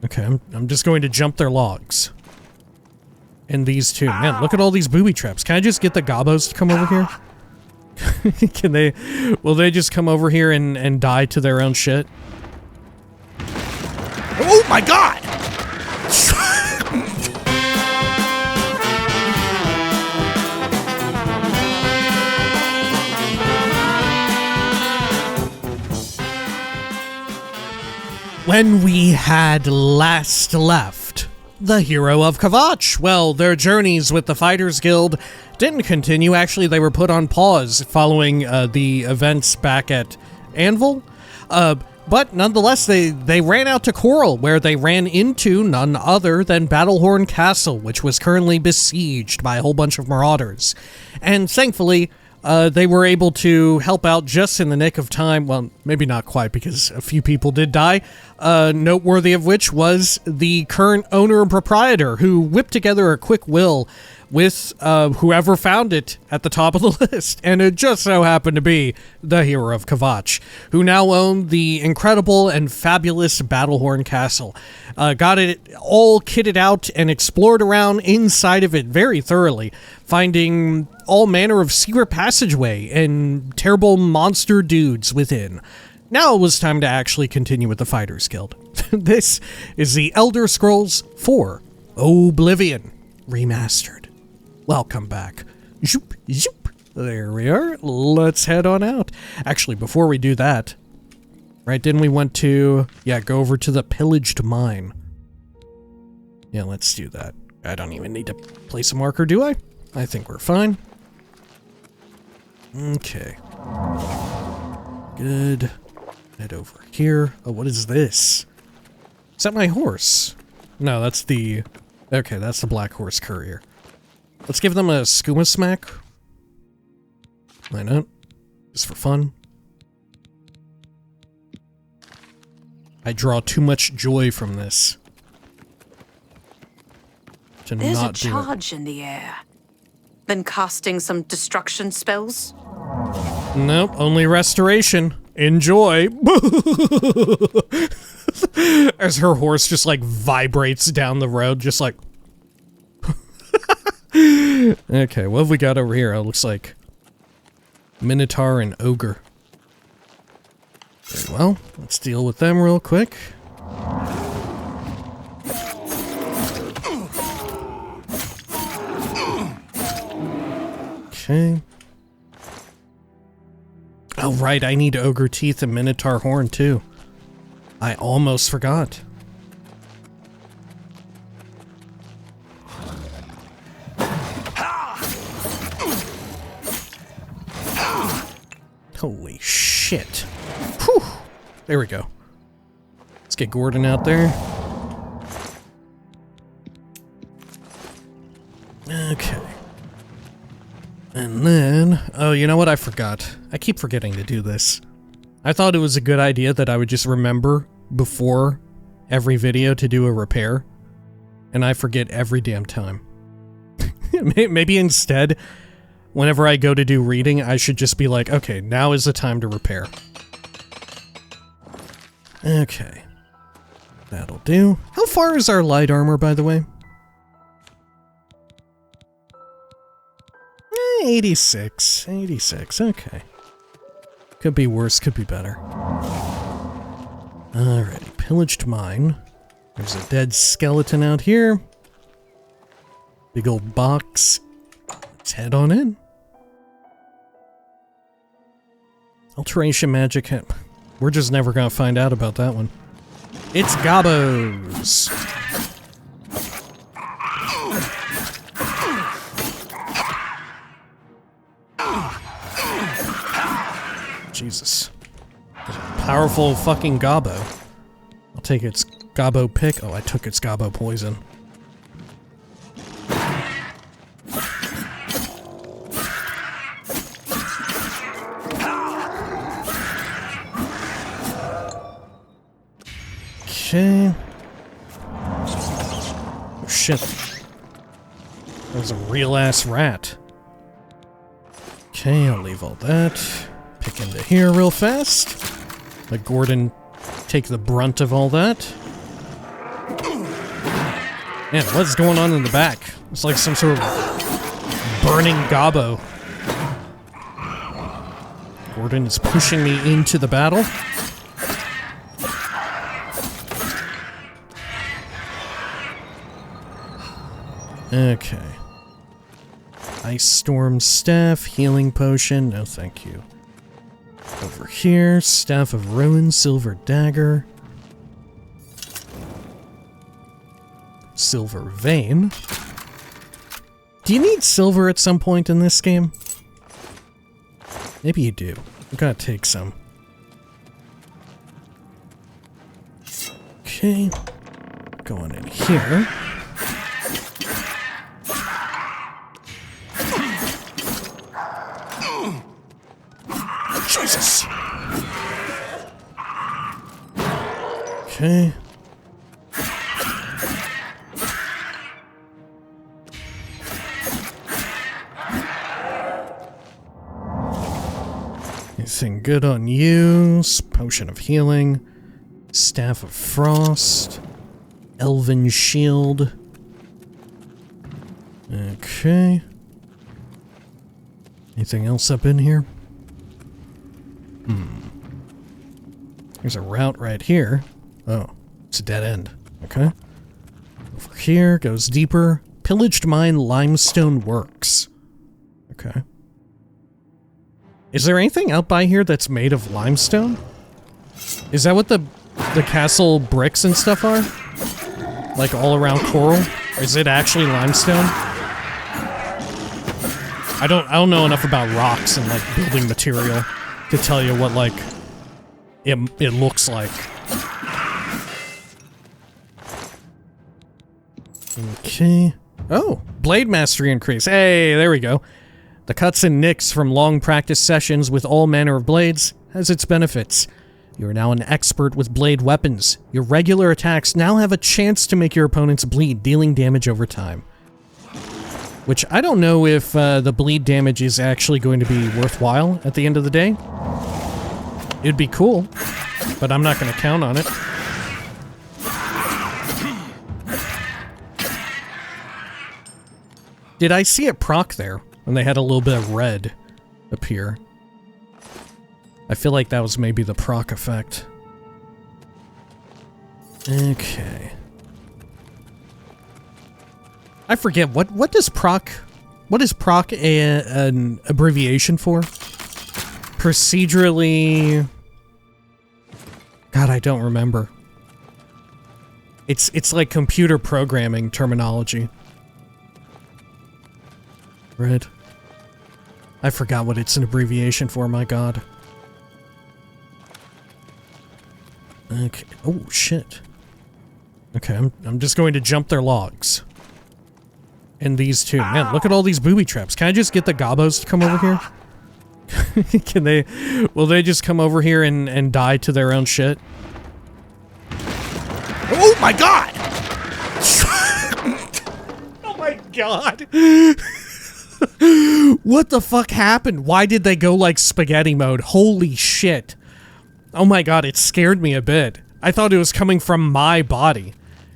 Okay, I'm just going to jump their logs. And these two. Man, look at all these booby traps. Can I just get the gobos to come over here? Will they just come over here and die to their own shit? Oh my god! When we had last left the hero of Kvatch, well, their journeys with the Fighters Guild didn't continue. Actually, they were put on pause following the events back at Anvil. But nonetheless, they ran out to Coral, where they ran into none other than Battlehorn Castle, which was currently besieged by a whole bunch of marauders. And thankfully, they were able to help out just in the nick of time. Well, maybe not quite, because a few people did die. Noteworthy of which was the current owner and proprietor, who whipped together a quick will with whoever found it at the top of the list. And it just so happened to be the hero of Kvatch, who now owned the incredible and fabulous Battlehorn Castle. Got it all kitted out and explored around inside of it very thoroughly, finding all manner of secret passageway and terrible monster dudes within. Now it was time to actually continue with the Fighters Guild. This is the Elder Scrolls IV Oblivion Remastered. Welcome back. Zoop, zoop. There we are. Let's head on out. Actually, before we do that, right, didn't we want to, go over to the pillaged mine? Yeah, let's do that. I don't even need to place a marker, do I? I think we're fine. Okay. Good. Head over here. Oh, what is this? Is that my horse? No, that's the... Okay, that's the Black Horse Courier. Let's give them a skooma smack. Why not? Just for fun. I draw too much joy from this. To There's not a charge in the air. Been casting some destruction spells? Nope, only restoration. Enjoy. As her horse just like vibrates down the road, just like... Okay, what have we got over here? It looks like Minotaur and Ogre. Very well, let's deal with them real quick. Okay. Oh, right, I need Ogre Teeth and Minotaur Horn, too. I almost forgot. Holy shit. Whew. There we go. Let's get Gordon out there. Okay. And then... Oh, you know what? I forgot. I keep forgetting to do this. I thought it was a good idea that I would just remember before every video to do a repair. And I forget every damn time. Maybe instead, whenever I go to do reading, I should just be like, okay, now is the time to repair. Okay. That'll do. How far is our light armor, by the way? 86. 86, okay. Could be worse, could be better. Alrighty, pillaged mine. There's a dead skeleton out here. Big old box. Let's head on in. Alteration magic. We're just never gonna find out about that one. It's Gobos. Jesus. Powerful fucking Gobbo. I'll take its Gobbo pick. Oh, I took its Gobbo poison. Okay. Oh shit. That was a real-ass rat. Okay, I'll leave all that. Pick into here real fast. Let Gordon take the brunt of all that. Man, what's going on in the back? It's like some sort of burning gobbo. Gordon is pushing me into the battle. Okay. Ice Storm Staff, Healing Potion, no thank you. Over here, Staff of Ruin, Silver Dagger. Silver Vein. Do you need silver at some point in this game? Maybe you do. I'm gonna take some. Okay. Going in here. Jesus. Okay. Anything good on you? Potion of Healing. Staff of Frost. Elven Shield. Okay. Anything else up in here? There's a route right here. Oh, it's a dead end. Okay. Over here, goes deeper. Pillaged Mine Limestone Works. Okay. Is there anything out by here that's made of limestone? Is that what the castle bricks and stuff are? Like all around coral? Or is it actually limestone? I don't know enough about rocks and like building material to tell you what like it looks like. Okay. Oh, blade mastery increase. Hey, there we go. The cuts and nicks from long practice sessions with all manner of blades has its benefits. You are now an expert with blade weapons. Your regular attacks now have a chance to make your opponents bleed, dealing damage over time. Which I don't know if the bleed damage is actually going to be worthwhile at the end of the day. It'd be cool, but I'm not going to count on it. Did I see it proc there when they had a little bit of red appear? I feel like that was maybe the proc effect. Okay. I forget what does proc an abbreviation for? Procedurally. God, I don't remember. It's like computer programming terminology. Red. I forgot what it's an abbreviation for, my god. Okay. Oh, shit. Okay, I'm just going to jump their logs. And these two. Man, look at all these booby traps. Can I just get the gobbos to come over here? Can they... Will they just come over here and die to their own shit? Oh my god! Oh my god! What the fuck happened? Why did they go like spaghetti mode? Holy shit. Oh my god, it scared me a bit. I thought it was coming from my body.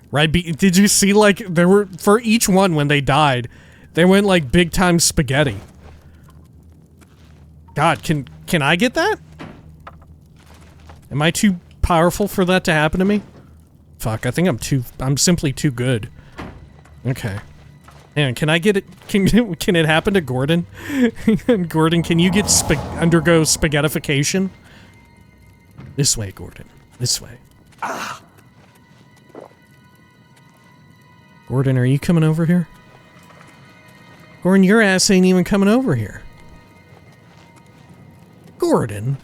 Right? Did you see, like, there were... For each one, when they died, they went, like, big-time spaghetti. God, can I get that? Am I too powerful for that to happen to me? Fuck, I think I'm simply too good. Okay. Man, can I get it... Can it happen to Gordon? Gordon, can you undergo spaghettification? This way, Gordon. This way. Gordon, are you coming over here? Gordon, your ass ain't even coming over here. Gordon.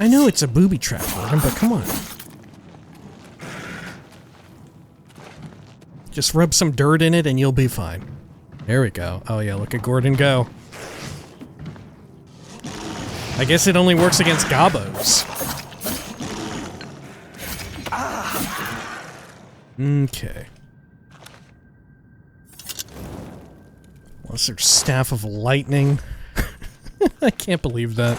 I know it's a booby trap, Gordon, but come on. Just rub some dirt in it and you'll be fine. There we go. Oh yeah, look at Gordon go. I guess it only works against gobbos. Okay. Unless there's Staff of Lightning. I can't believe that.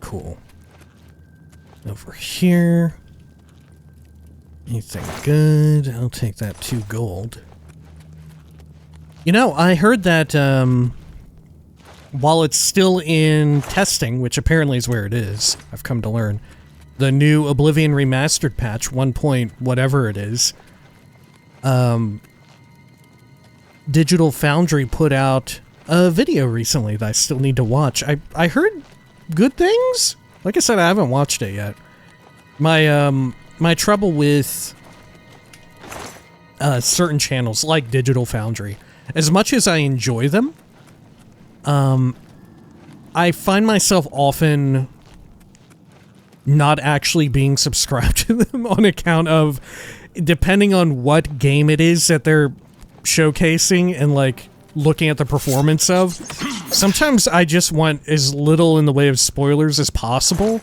Cool. Over here. Anything good? I'll take that 2 gold. You know, I heard that while it's still in testing, which apparently is where it is, I've come to learn, the new Oblivion Remastered patch, 1 point whatever it is, Digital Foundry put out a video recently that I still need to watch. I heard good things? Like I said, I haven't watched it yet. My trouble with certain channels like Digital Foundry, as much as I enjoy them, I find myself often not actually being subscribed to them on account of, depending on what game it is that they're showcasing and like looking at the performance of, sometimes I just want as little in the way of spoilers as possible.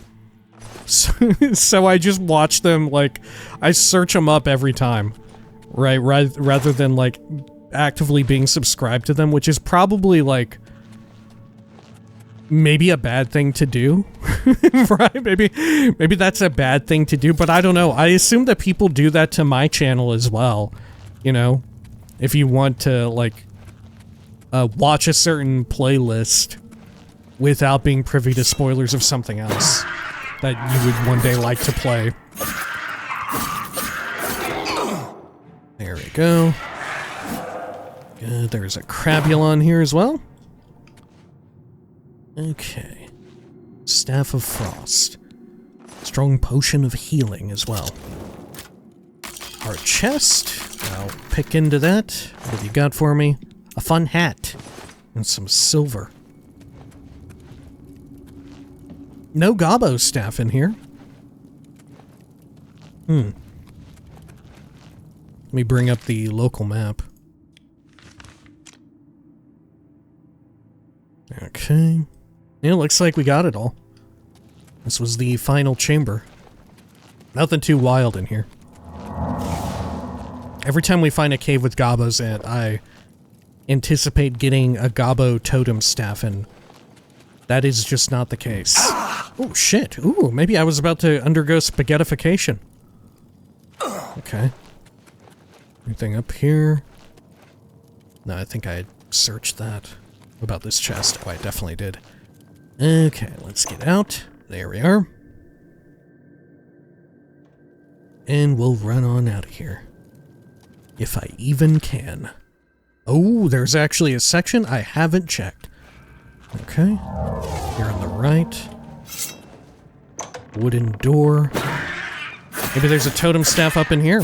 So I just watch them, like, I search them up every time, right? Rather than, like, actively being subscribed to them, which is probably, like, maybe a bad thing to do, right? Maybe that's a bad thing to do, but I don't know. I assume that people do that to my channel as well, you know? If you want to, like, watch a certain playlist without being privy to spoilers of something else that you would one day like to play. There we go. Good, there's a crabulon here as well. Okay. Staff of Frost. Strong potion of healing as well. Our chest. I'll pick into that. What have you got for me? A fun hat. And some silver. No Gobbo staff in here. Let me bring up the local map. Okay. Yeah, looks like we got it all. This was the final chamber. Nothing too wild in here. Every time we find a cave with Gobbos in it, I anticipate getting a Gobbo totem staff, and that is just not the case. Oh, shit. Ooh, maybe I was about to undergo spaghettification. Okay. Anything up here? No, I think I searched that. What about this chest? Oh, I definitely did. Okay, let's get out. There we are. And we'll run on out of here. If I even can. Oh, there's actually a section I haven't checked. Okay. Here on the right. Wooden door. Maybe there's a totem staff up in here.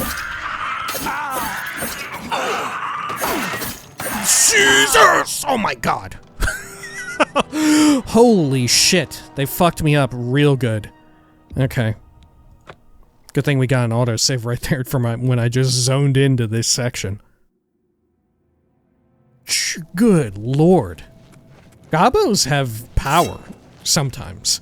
Jesus! Oh my god. Holy shit. They fucked me up real good. Okay. Good thing we got an autosave right there for when I just zoned into this section. Good lord. Gobbos have power. Sometimes.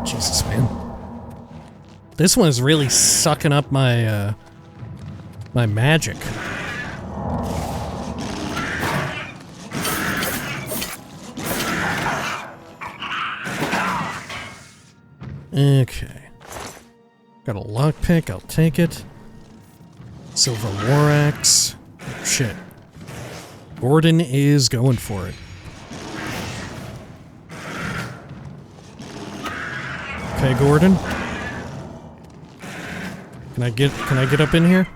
Jesus, man. This one is really sucking up my, my magic. Okay. Got a lockpick, I'll take it. Silver war axe. Oh, shit. Gordon is going for it. Okay, Gordon. Can I get up in here?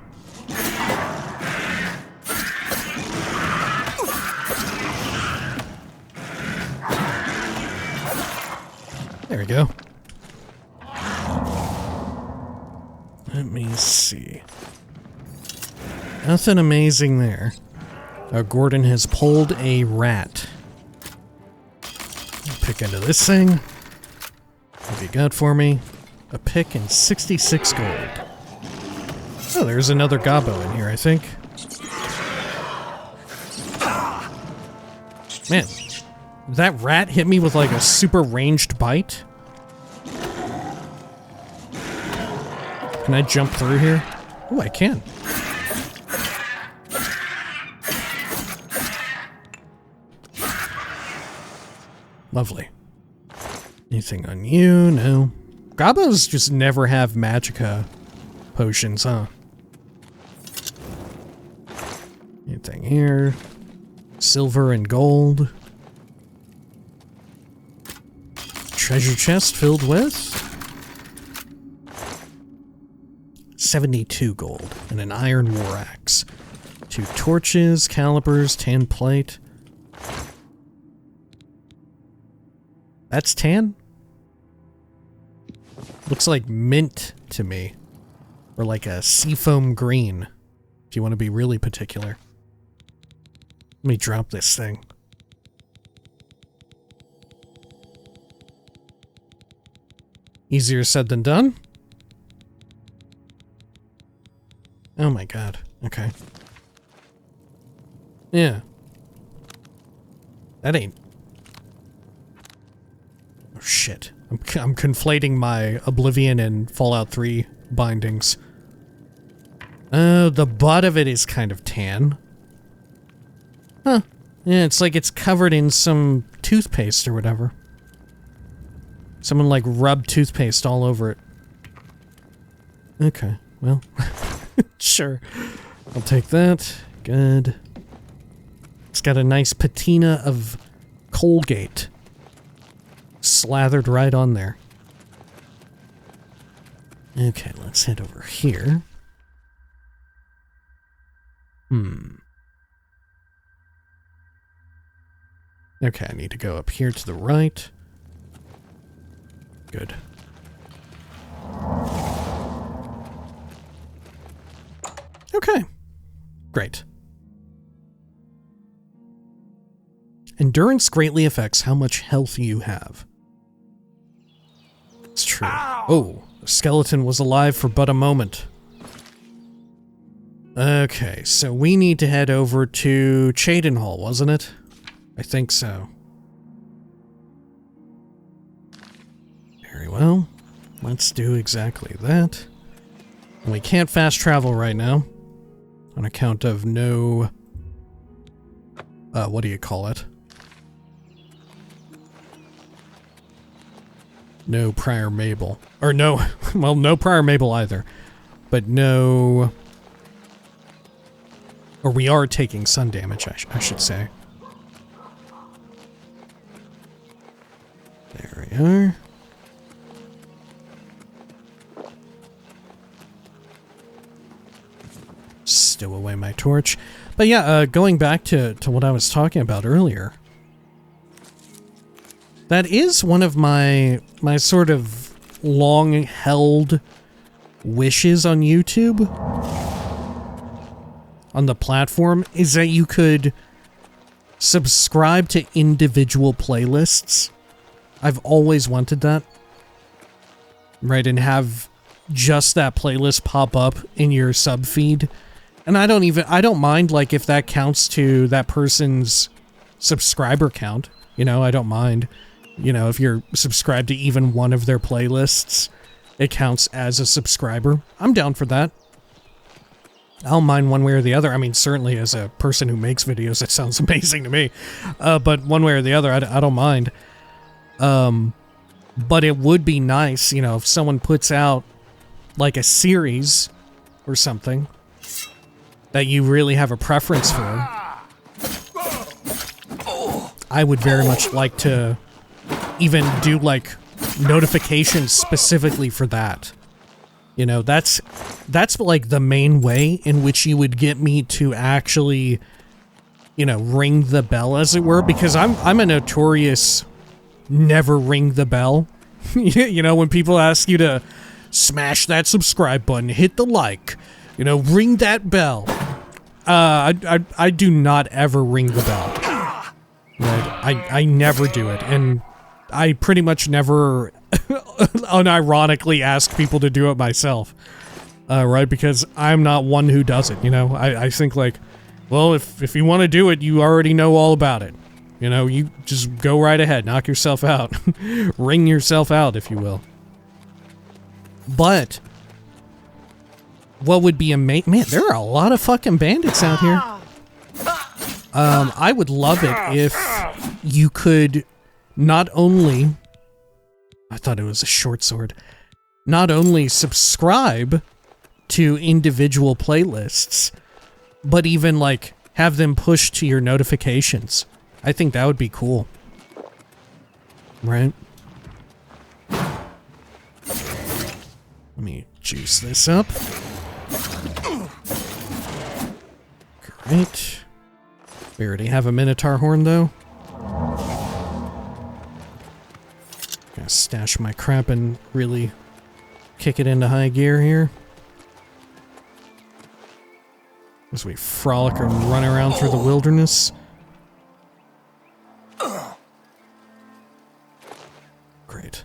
There we go. Let me see. Nothing amazing there. Gordon has pulled a rat. Pick into this thing. What have you got for me? A pick and 66 gold. Oh, there's another Gobbo in here, I think. Man, that rat hit me with like a super ranged bite. Can I jump through here? Oh, I can. Lovely. Anything on you? No. Goblins just never have magicka potions, huh? Anything here? Silver and gold. Treasure chest filled with 72 gold and an iron war axe. 2 torches, calipers, tan plate. That's tan? Looks like mint to me. Or like a seafoam green, if you want to be really particular. Let me drop this thing. Easier said than done? Oh my god. Okay. Yeah. That ain't... Oh shit. I'm conflating my Oblivion and Fallout 3 bindings. Oh, the butt of it is kind of tan. Huh. Yeah, it's like it's covered in some toothpaste or whatever. Someone, like, rubbed toothpaste all over it. Okay, well, sure. I'll take that. Good. It's got a nice patina of Colgate slathered right on there. Okay, let's head over here. Okay, I need to go up here to the right. Good. Okay. Great. Endurance greatly affects how much health you have. It's true. Ow! Oh, the skeleton was alive for but a moment. Okay, so we need to head over to Cyrodiil, wasn't it? I think so. Very well. Let's do exactly that. And we can't fast travel right now. On account of no... what do you call it? No prior Mabel. Or no... Well, no prior Mabel either. But no... Or we are taking sun damage, I should say. There we are. Stow away my torch. But yeah, going back to what I was talking about earlier. That is one of my sort of long-held wishes on YouTube. On the platform, is that you could subscribe to individual playlists. I've always wanted that. Right, and have just that playlist pop up in your sub feed. And I don't mind, like, if that counts to that person's subscriber count. You know, I don't mind. You know, if you're subscribed to even one of their playlists, it counts as a subscriber. I'm down for that. I don't mind one way or the other. I mean, certainly as a person who makes videos, it sounds amazing to me. But one way or the other, I don't mind. But it would be nice, you know, if someone puts out, like, a series or something that you really have a preference for. I would very much like to even do, like, notifications specifically for that. You know, that's like the main way in which you would get me to actually, you know, ring the bell, as it were, because I'm a notorious never ring the bell. You know, when people ask you to smash that subscribe button, hit the like, you know, ring that bell. I do not ever ring the bell. Right? I never do it, and I pretty much never unironically ask people to do it myself. Right? Because I'm not one who does it, you know? I think, like, well, if you want to do it, you already know all about it. You know, you just go right ahead, knock yourself out. Ring yourself out, if you will. But what would be amazing... Man, there are a lot of fucking bandits out here. I would love it if you could not only... I thought it was a short sword. Not only subscribe to individual playlists, but even, like, have them pushed to your notifications. I think that would be cool. Right? Let me juice this up. Great. We already have a Minotaur horn, though. Gotta stash my crap and really kick it into high gear here. As we frolic and run around through the wilderness. Great.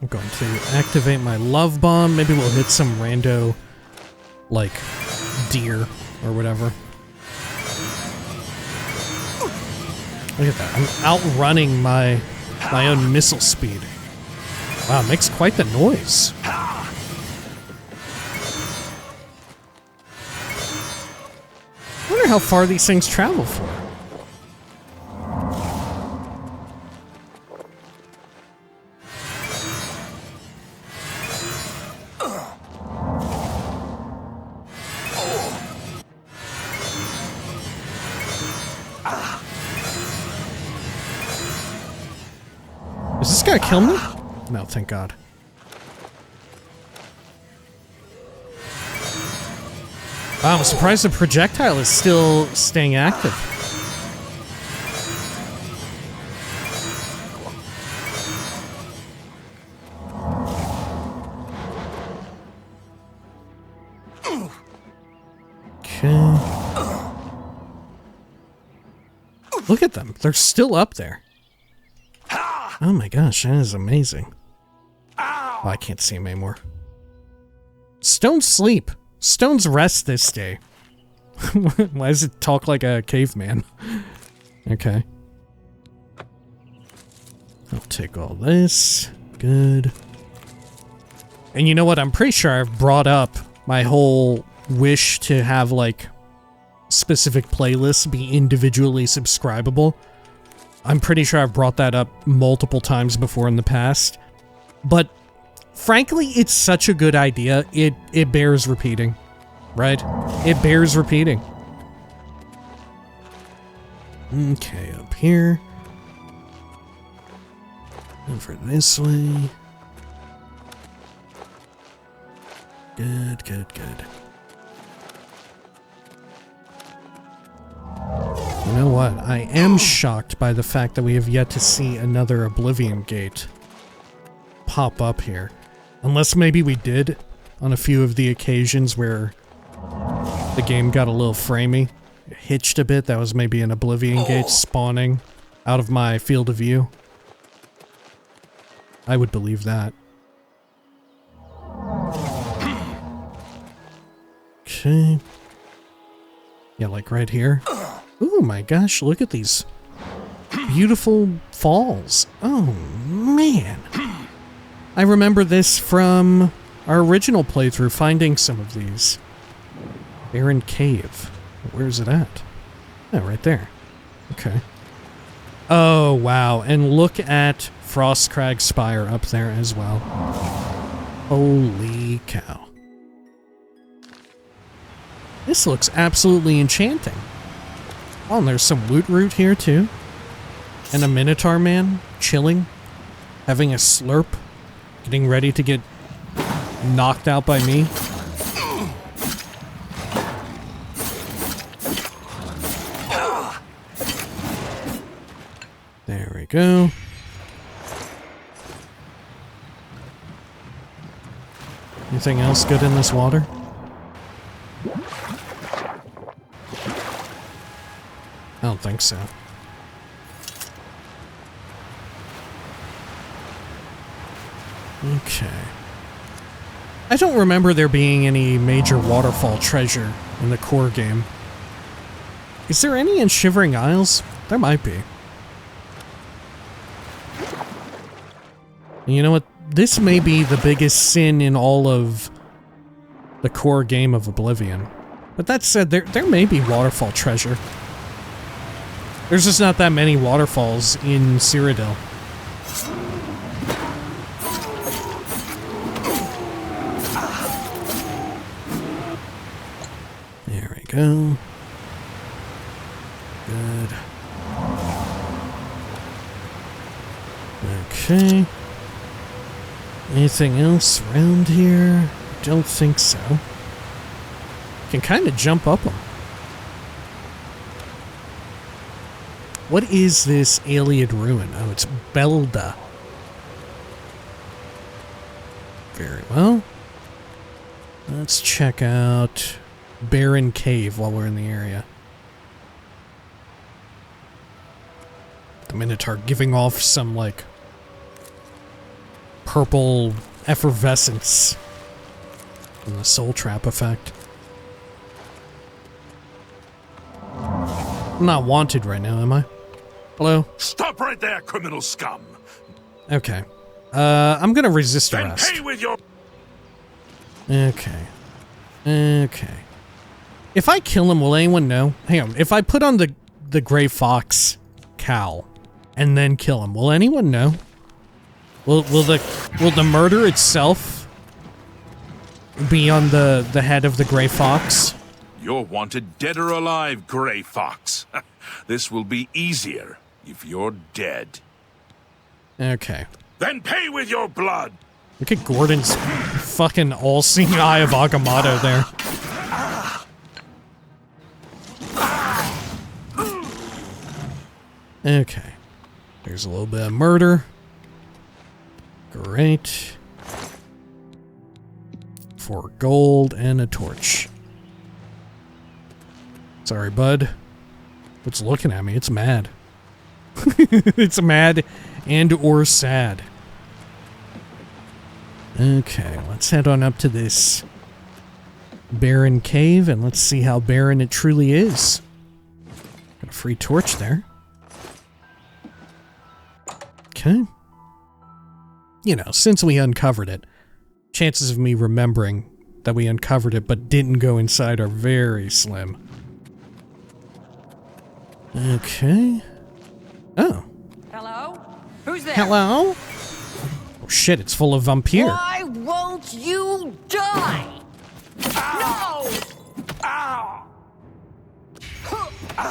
I'm going to activate my love bomb. Maybe we'll hit some rando, like, deer or whatever. Look at that. I'm outrunning my own missile speed. Wow, it makes quite the noise. I wonder how far these things travel for. Is this gonna kill me? No, thank God. Wow, I'm surprised the projectile is still staying active. Okay. Look at them. They're still up there. Oh my gosh, that is amazing. Oh, I can't see him anymore. Stones sleep. Stones rest this day. Why does it talk like a caveman? Okay. I'll take all this. Good. And you know what? I'm pretty sure I've brought up my whole wish to have, like, specific playlists be individually subscribable. I'm pretty sure I've brought that up multiple times before in the past. But frankly, it's such a good idea, it bears repeating. Right? It bears repeating. Okay, up here. Over this way. Good, good, good. You know what? I am shocked by the fact that we have yet to see another Oblivion gate pop up here. Unless maybe we did on a few of the occasions where the game got a little framey. It hitched a bit. That was maybe an Oblivion gate spawning out of my field of view. I would believe that. Okay. Yeah, like right here. Oh my gosh, look at these beautiful falls. Oh man. I remember this from our original playthrough, finding some of these. Barren Cave. Where's it at? Oh, right there. Okay. Oh, wow. And look at Frostcrag Spire up there as well. Holy cow. This looks absolutely enchanting. Oh, and there's some loot root here too. And a Minotaur man chilling, having a slurp, getting ready to get knocked out by me. There we go. Anything else good in this water? I don't think so. Okay. I don't remember there being any major waterfall treasure in the core game. Is there any in Shivering Isles? There might be. And you know what this may be the biggest sin in all of the core game of Oblivion. But that said, there may be waterfall treasure. There's just not that many waterfalls in Cyrodiil. There we go. Good. Okay. Anything else around here? Don't think so. Can kind of jump up them. What is this alien ruin? Oh, it's Belda. Very well. Let's check out Barren Cave while we're in the area. The Minotaur giving off some, like, purple effervescence from the soul trap effect. I'm not wanted right now, am I? Hello? Stop right there, criminal scum! Okay. I'm gonna resist Then arrest. pay with your... Okay. Okay. If I kill him, will anyone know? Hang on. If I put on the gray fox cowl and then kill him, will anyone know? Will the murder itself be on the head of the gray fox? You're wanted dead or alive, Grey Fox. This will be easier if you're dead. Okay. Then pay with your blood! Look at Gordon's fucking all-seeing eye of Agamotto there. Okay. There's a little bit of murder. Great. 4 gold and a torch. Sorry, bud. It's looking at me. It's mad. It's mad and or sad. Okay, let's head on up to this barren cave and let's see how barren it truly is. Got a free torch there. Okay. You know, since we uncovered it, chances of me remembering that we uncovered it but didn't go inside are very slim. Okay. Oh. Hello? Who's there? Hello? Oh shit, it's full of vampire. Why won't you die? No! Ow!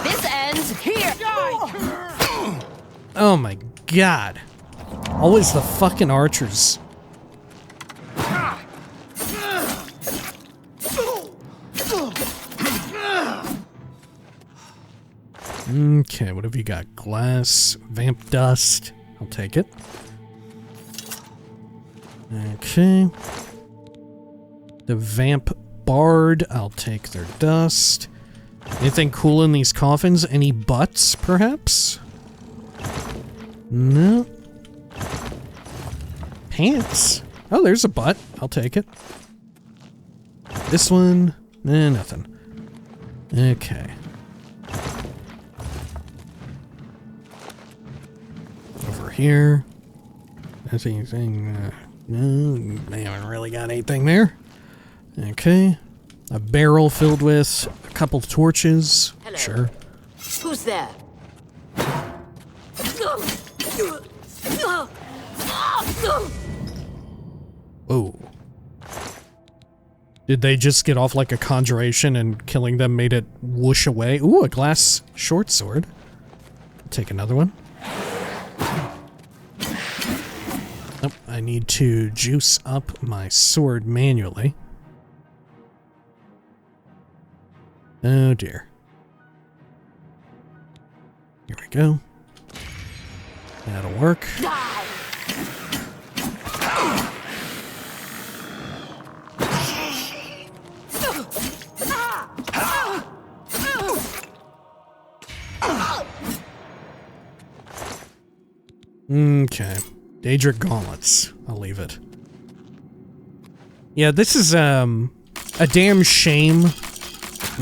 This ends here. Oh my god. Always the fucking archers. Okay, what have you got? Glass, vamp dust. I'll take it. Okay. The vamp bard. I'll take their dust. Anything cool in these coffins? Any butts, perhaps? No. Pants. Oh, there's a butt. I'll take it. This one? Nothing. Okay. Over here. That's anything? No, they haven't really got anything there. Okay. A barrel filled with a couple of torches. Hello. Sure. Who's there? Whoa. Did they just get off like a conjuration and killing them made it whoosh away? Ooh, a glass short sword. I'll take another one. Oh, I need to juice up my sword manually. Oh dear. Here we go. That'll work. Okay. Daedric gauntlets. I'll leave it. Yeah, this is a damn shame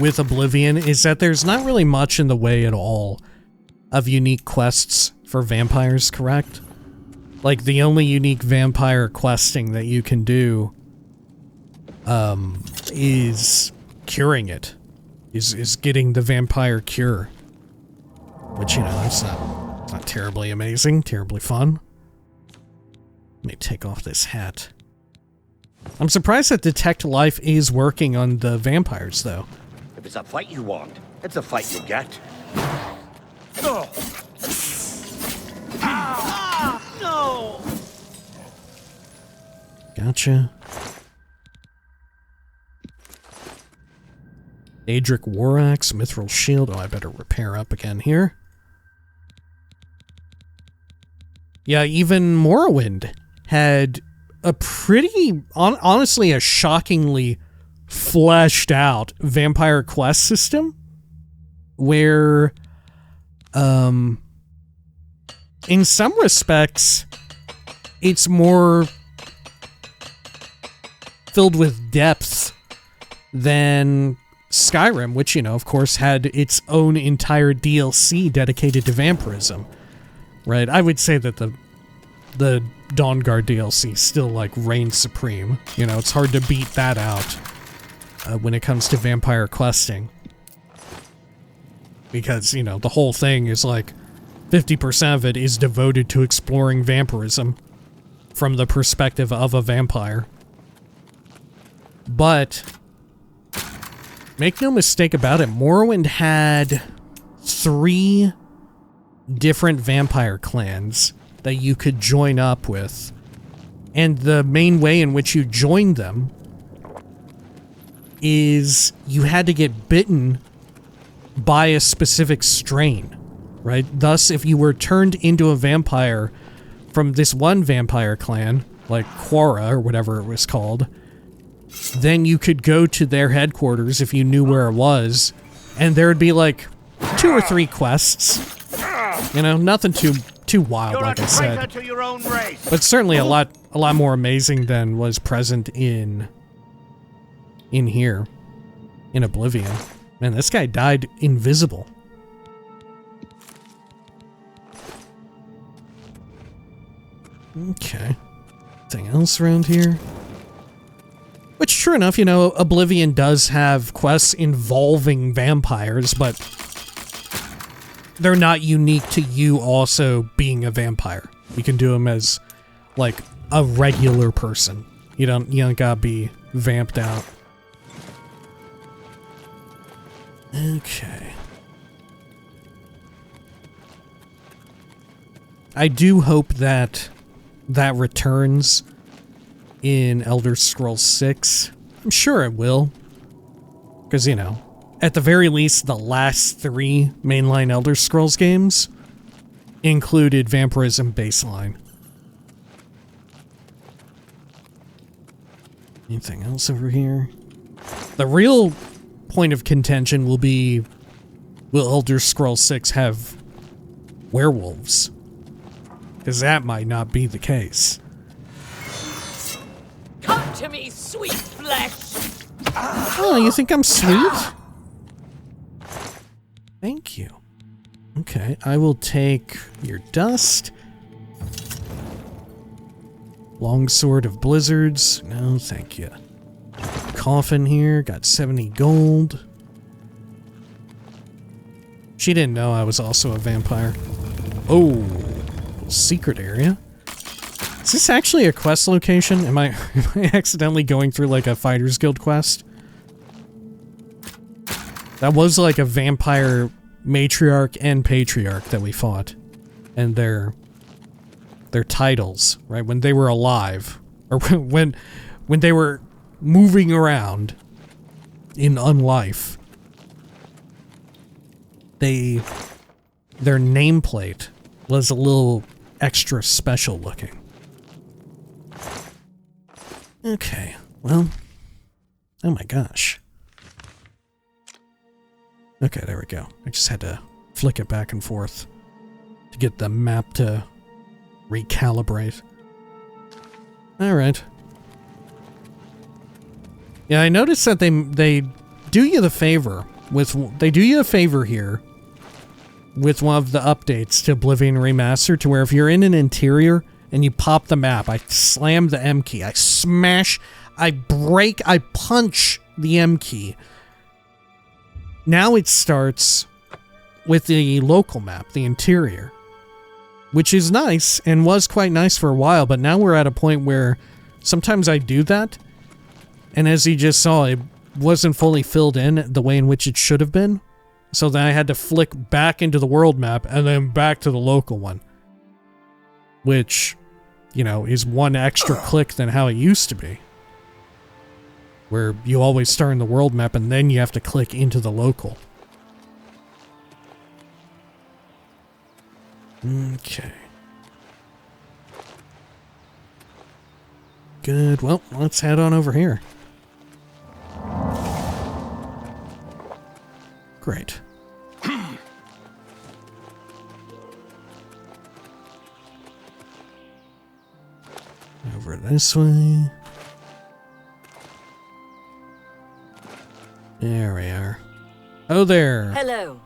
with Oblivion is that there's not really much in the way at all of unique quests for vampires, correct? Like, the only unique vampire questing that you can do, is curing it. Is getting the vampire cure. Which, you know, it's not terribly amazing, terribly fun. Let me take off this hat. I'm surprised that Detect Life is working on the vampires, though. If it's a fight you want, it's a fight you get. Oh. Ah, no! Gotcha. Daedric War Axe, Mithril Shield. Oh, I better repair up again here. Yeah, even Morrowind had a pretty, honestly, a shockingly fleshed out vampire quest system where, in some respects, it's more filled with depth than Skyrim, which, you know, of course, had its own entire DLC dedicated to vampirism, right? I would say that the Dawnguard DLC still, like, reigns supreme. You know, it's hard to beat that out when it comes to vampire questing. Because, you know, the whole thing is, like, 50% of it is devoted to exploring vampirism from the perspective of a vampire. But make no mistake about it, Morrowind had 3 different vampire clans that you could join up with. And the main way in which you joined them is you had to get bitten by a specific strain, right? Thus, if you were turned into a vampire from this one vampire clan, like Quora or whatever it was called, then you could go to their headquarters if you knew where it was, and there would be like 2 or 3 quests. You know, nothing too wild, like I said. To your own race. But certainly a lot more amazing than was present in here, in Oblivion. Man, this guy died invisible. Okay. Anything else around here? Which, true enough, you know, Oblivion does have quests involving vampires, but they're not unique to you also being a vampire. You can do them as, like, a regular person. You don't gotta be vamped out. Okay. I do hope that returns in Elder Scrolls 6. I'm sure it will. Because, you know, at the very least, the last 3 mainline Elder Scrolls games included vampirism baseline. Anything else over here? The real point of contention will be, will Elder Scrolls 6 have werewolves? Because that might not be the case. Come to me, sweet flesh! Oh, you think I'm sweet? Thank you. Okay, I will take your dust. Longsword of Blizzards. No, thank you. Coffin here, got 70 gold. She didn't know I was also a vampire. Oh, secret area. Is this actually a quest location? Am I accidentally going through like a Fighters Guild quest? That was like a vampire matriarch and patriarch that we fought. And their titles, right? When they were alive. Or when they were moving around in unlife. Their nameplate was a little extra special looking. Okay, well, oh my gosh. Okay, there we go. I just had to flick it back and forth to get the map to recalibrate. Alright. Yeah, I noticed that they do you the favor with, they do you a favor here with one of the updates to Oblivion Remastered, to where if you're in an interior and you pop the map. I slam the M key. I smash, I break, I punch the M key. Now it starts with the local map, the interior, which is nice and was quite nice for a while, but now we're at a point where sometimes I do that, and as you just saw, it wasn't fully filled in the way in which it should have been, so then I had to flick back into the world map and then back to the local one, which, you know, is one extra click than how it used to be, where you always start in the world map and then you have to click into the local. Okay. Good. Well, let's head on over here. Great. Over this way. There we are. Oh, there. Hello.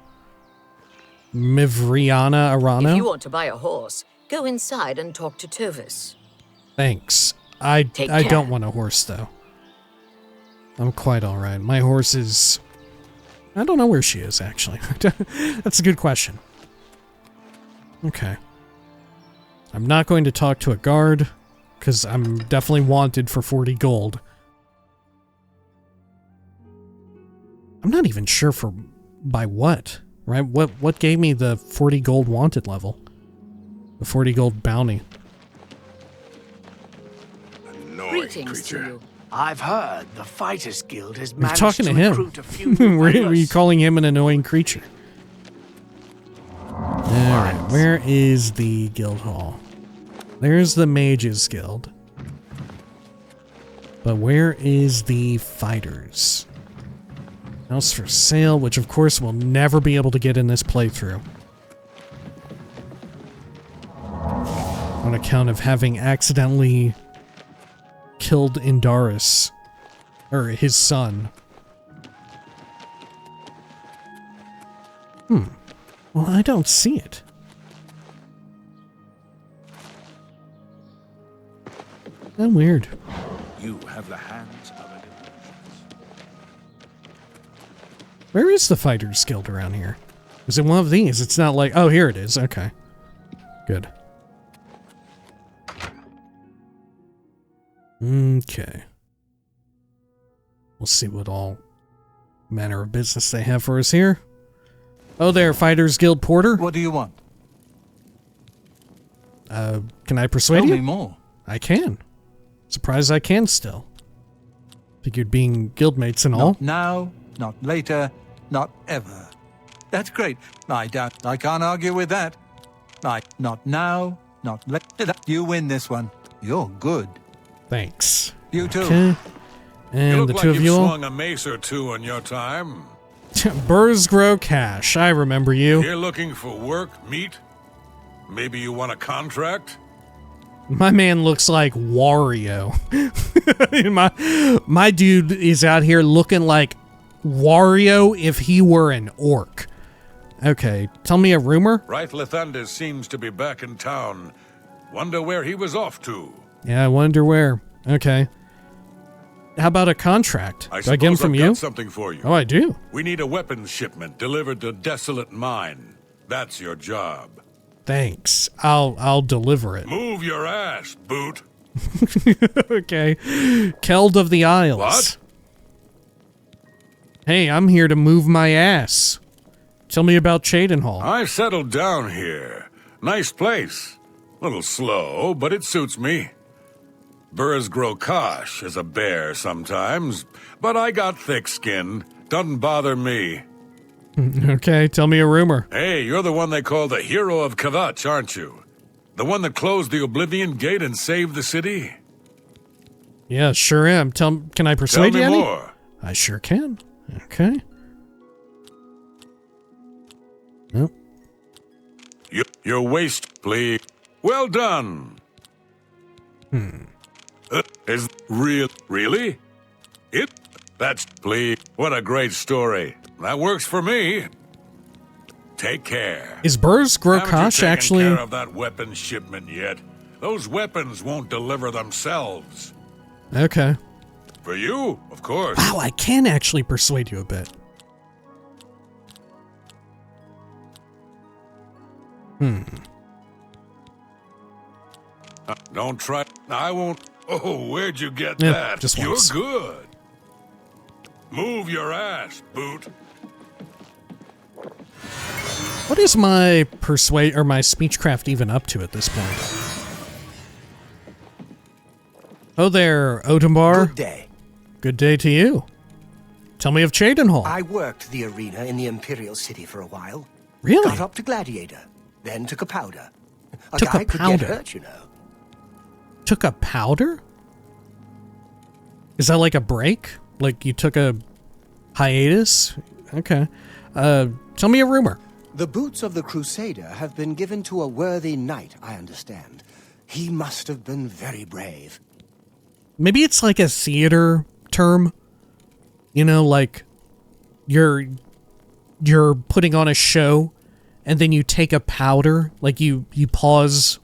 Mivriana Arano? If you want to buy a horse, go inside and talk to Tovis. Thanks. I care. don't want a horse, though. I'm quite alright. My horse is... I don't know where she is, actually. That's a good question. Okay. I'm not going to talk to a guard, because I'm definitely wanted for 40 gold. I'm not even sure for... by what, right? What gave me the 40 gold wanted level? The 40 gold bounty. Greetings to you. I've heard the Fighters Guild has You're managed talking to him. recruit a few new Were you members. calling him an annoying creature? Alright, where is the guild hall? There's the Mages Guild. But where is the Fighters? House for sale, which of course we'll never be able to get in this playthrough. On account of having accidentally killed Indaris. Or his son. Well, I don't see it. That's weird. You have the hands of an Where is the Fighters Guild around here? Is it one of these? It's not like... Oh, here it is. Okay. Good. Okay. We'll see what all manner of business they have for us here. Oh, there, Fighters Guild Porter. What do you want? Can I persuade Tell you? me more. I can. Surprised I can still. Figured being guildmates and all. Not now, not later, not ever. That's great. I can't argue with that. Not now, not later. You win this one. You're good. Thanks. You too. Okay. And You the look two like of you've you all. swung a mace or two in your time. Bursgrow Cash. I remember you. You're looking for work, meat? Maybe you want a contract? My man looks like Wario. my dude is out here looking like Wario if he were an orc. Okay, tell me a rumor? Right Lathander seems to be back in town. Wonder where he was off to. Yeah, I wonder where. Okay. How about a contract? I Do I get him suppose from I've you? got something for you. Oh, I do. We need a weapons shipment delivered to Desolate Mine. That's your job. Thanks. I'll deliver it. Move your ass, boot. Okay. Keld of the Isles. What? Hey, I'm here to move my ass. Tell me about Cheydinhall. I've settled down here. Nice place. Little slow, but it suits me. Burrs grow kosh as a bear sometimes, but I got thick skin. Doesn't bother me. Okay, tell me a rumor. Hey, you're the one they call the hero of Kvatch, aren't you? The one that closed the Oblivion Gate and saved the city? Yeah, sure am. Can I Tell persuade me you any? more. I sure can. Okay. Nope. Your waist, please. Well done. Is really? That's please. What a great story. That works for me. Take care. Is Burrs Haven't you Grokash taken actually... care of that weapon shipment yet? Those weapons won't deliver themselves. Okay. For you, of course. Wow, I can actually persuade you a bit. Don't try. I won't. Oh, where'd you get Yeah, that? just You're once. good. Move your ass, Boot. What is my persuade or my speechcraft even up to at this point? Oh there, Odembar. Good day. Good day to you. Tell me of Cheydinhall. I worked the arena in the Imperial City for a while. Really? Got up to Gladiator, then took a powder. A Took a guy could powder? get hurt, you know. Took a powder? Is that like a break? Like you took a hiatus? Okay. Tell me a rumor. The boots of the Crusader have been given to a worthy knight, I understand. He must have been very brave. Maybe it's like a theater term. You know, like you're putting on a show and then you take a powder, like you pause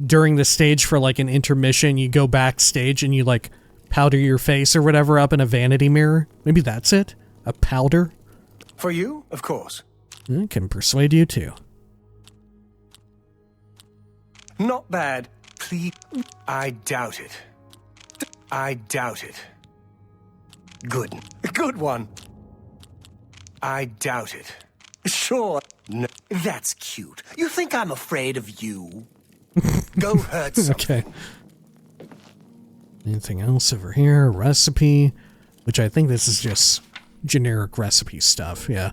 during the stage for like an intermission, you go backstage and you like powder your face or whatever up in a vanity mirror. Maybe that's it? A powder? For you, of course. I can persuade you too. Not bad. Please. I doubt it. I doubt it. Good. Good one. I doubt it. Sure. No. That's cute. You think I'm afraid of you? Go hurt something. Okay. Anything else over here? Recipe, which I think this is just generic recipe stuff. Yeah.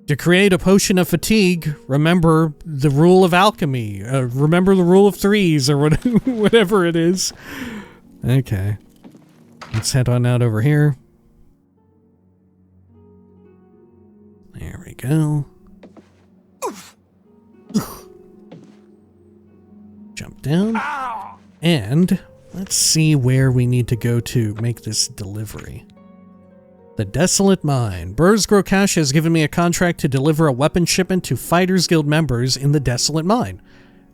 To create a potion of fatigue, remember the rule of alchemy. Remember the rule of threes or whatever it is. Okay. Let's head on out over here. There we go. Jump down. And let's see where we need to go to make this delivery. The Desolate Mine. Burrs Grokash has given me a contract to deliver a weapon shipment to Fighters Guild members in the Desolate Mine,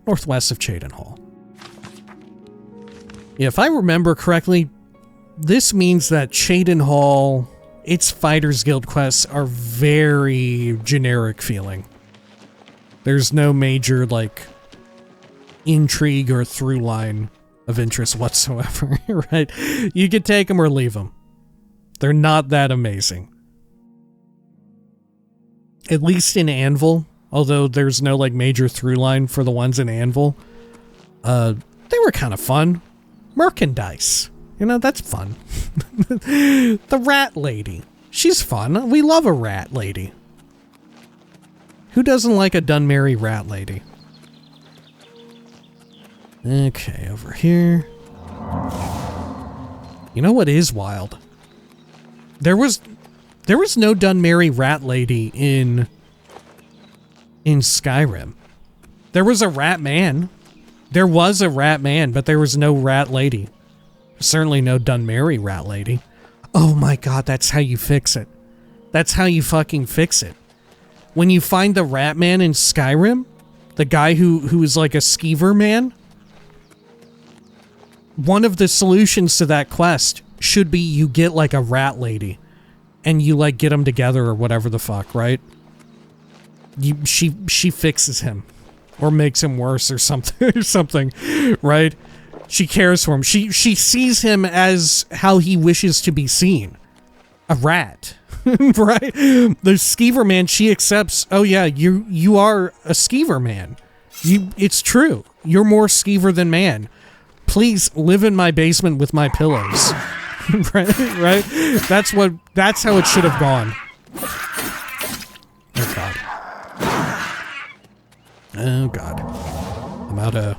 northwest of Cheydinhall. Yeah, if I remember correctly, this means that Cheydinhall, its Fighters Guild quests are very generic feeling. There's no major, like, intrigue or through line of interest whatsoever, right? You could take them or leave them. They're not that amazing. At least in Anvil, although there's no like major through line for the ones in Anvil. They were kind of fun. Merchandise. You know, that's fun. The rat lady. She's fun. We love a rat lady. Who doesn't like a Dunmary rat lady? Okay, over here. You know what is wild? There was no Dunmary rat lady in Skyrim. There was a rat man. There was a rat man, but there was no rat lady. Certainly no Dunmary rat lady. Oh my god, that's how you fix it. That's how you fucking fix it. When you find the rat man in Skyrim, the guy who is like a skeever man, one of the solutions to that quest should be you get like a rat lady and you like get them together or whatever the fuck, right? She fixes him or makes him worse or something, right? She cares for him. She sees him as how he wishes to be seen. A rat, right? The skeever man, she accepts, oh yeah, you are a skeever man. It's true. You're more skeever than man. Please live in my basement with my pillows. right? That's how it should have gone. Oh god. Oh god. I'm out of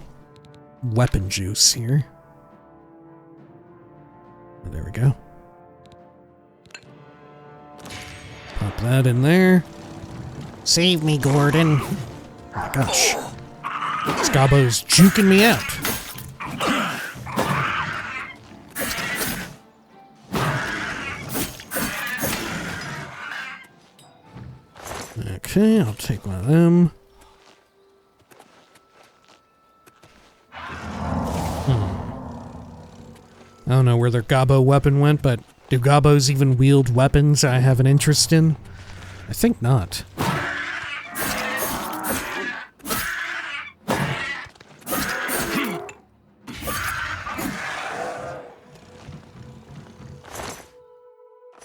weapon juice here. There we go. Pop that in there. Save me, Gordon. Oh my gosh. Scabbo's juking me out. Okay, I'll take one of them. I don't know where their gobbo weapon went, but do gobbos even wield weapons I have an interest in? I think not.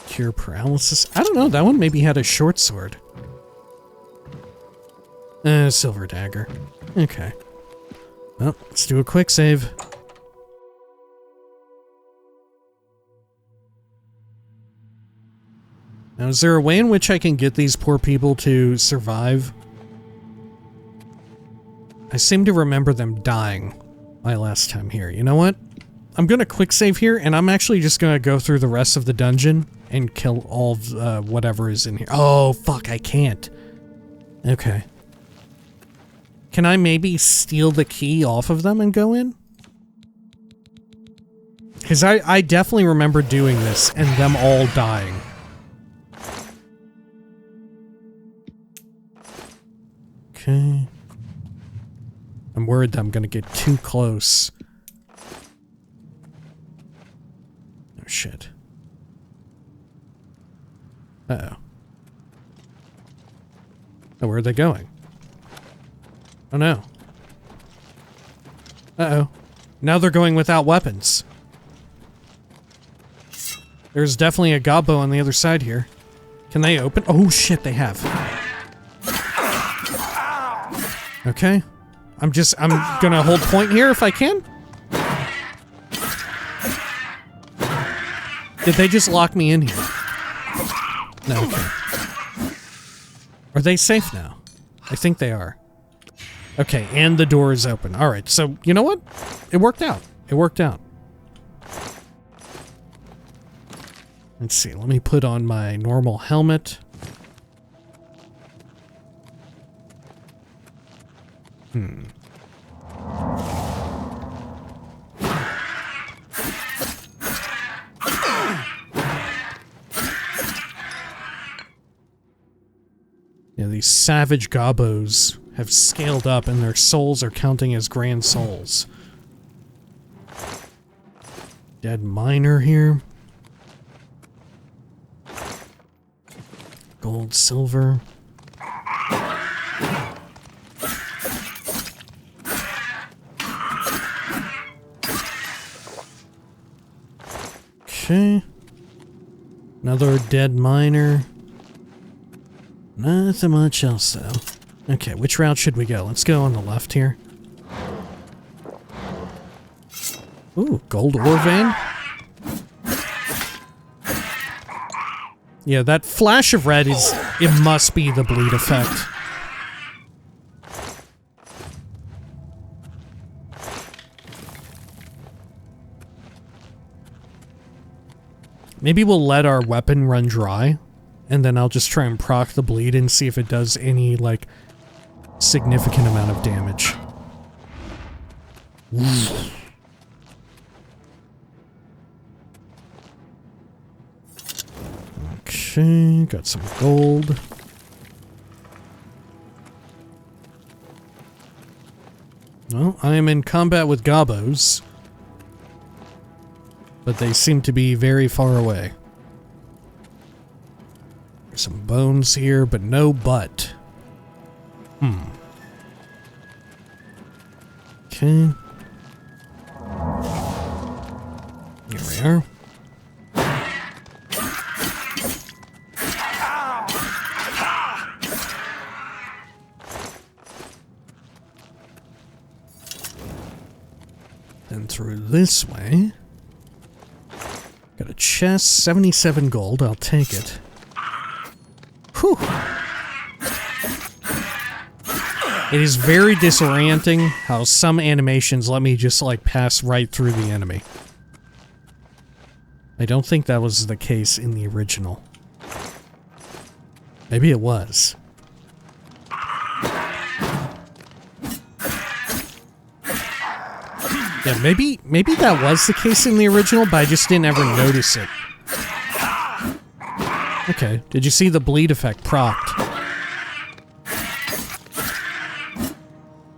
Cure paralysis? I don't know, that one maybe had a short sword. Silver dagger. Okay. Well, let's do a quick save. Now, is there a way in which I can get these poor people to survive? I seem to remember them dying my last time here. You know what? I'm gonna quick save here, and I'm actually just gonna go through the rest of the dungeon and kill all of whatever is in here. Oh, fuck, I can't. Okay. Can I maybe steal the key off of them and go in? Because I definitely remember doing this and them all dying. Okay. I'm worried that I'm gonna get too close. Oh, shit. Uh-oh. Oh, where are they going? Oh, no. Uh-oh. Now they're going without weapons. There's definitely a gobbo on the other side here. Can they open? Oh, shit, they have. Okay. I'm gonna hold point here if I can. Did they just lock me in here? No, okay. Are they safe now? I think they are. Okay, and the door is open. Alright, so, you know what? It worked out. It worked out. Let's see, let me put on my normal helmet. Yeah, these savage gobbos have scaled up and their souls are counting as grand souls. Dead miner here. Gold, silver. Okay. Another dead miner. Nothing much else, though. Okay, which route should we go? Let's go on the left here. Ooh, gold ore vein. Yeah, that flash of red is... it must be the bleed effect. Maybe we'll let our weapon run dry, and then I'll just try and proc the bleed and see if it does any, like, significant amount of damage. Okay, got some gold. Well, I am in combat with gobbos, but they seem to be very far away. There's some bones here, but no butt. Okay. Here we are. Then through this way. Got a chest, 77 gold, I'll take it. Whew. It is very disorienting how some animations let me just, like, pass right through the enemy. I don't think that was the case in the original. Maybe it was. Yeah, maybe that was the case in the original, but I just didn't ever notice it. Okay, did you see the bleed effect procced?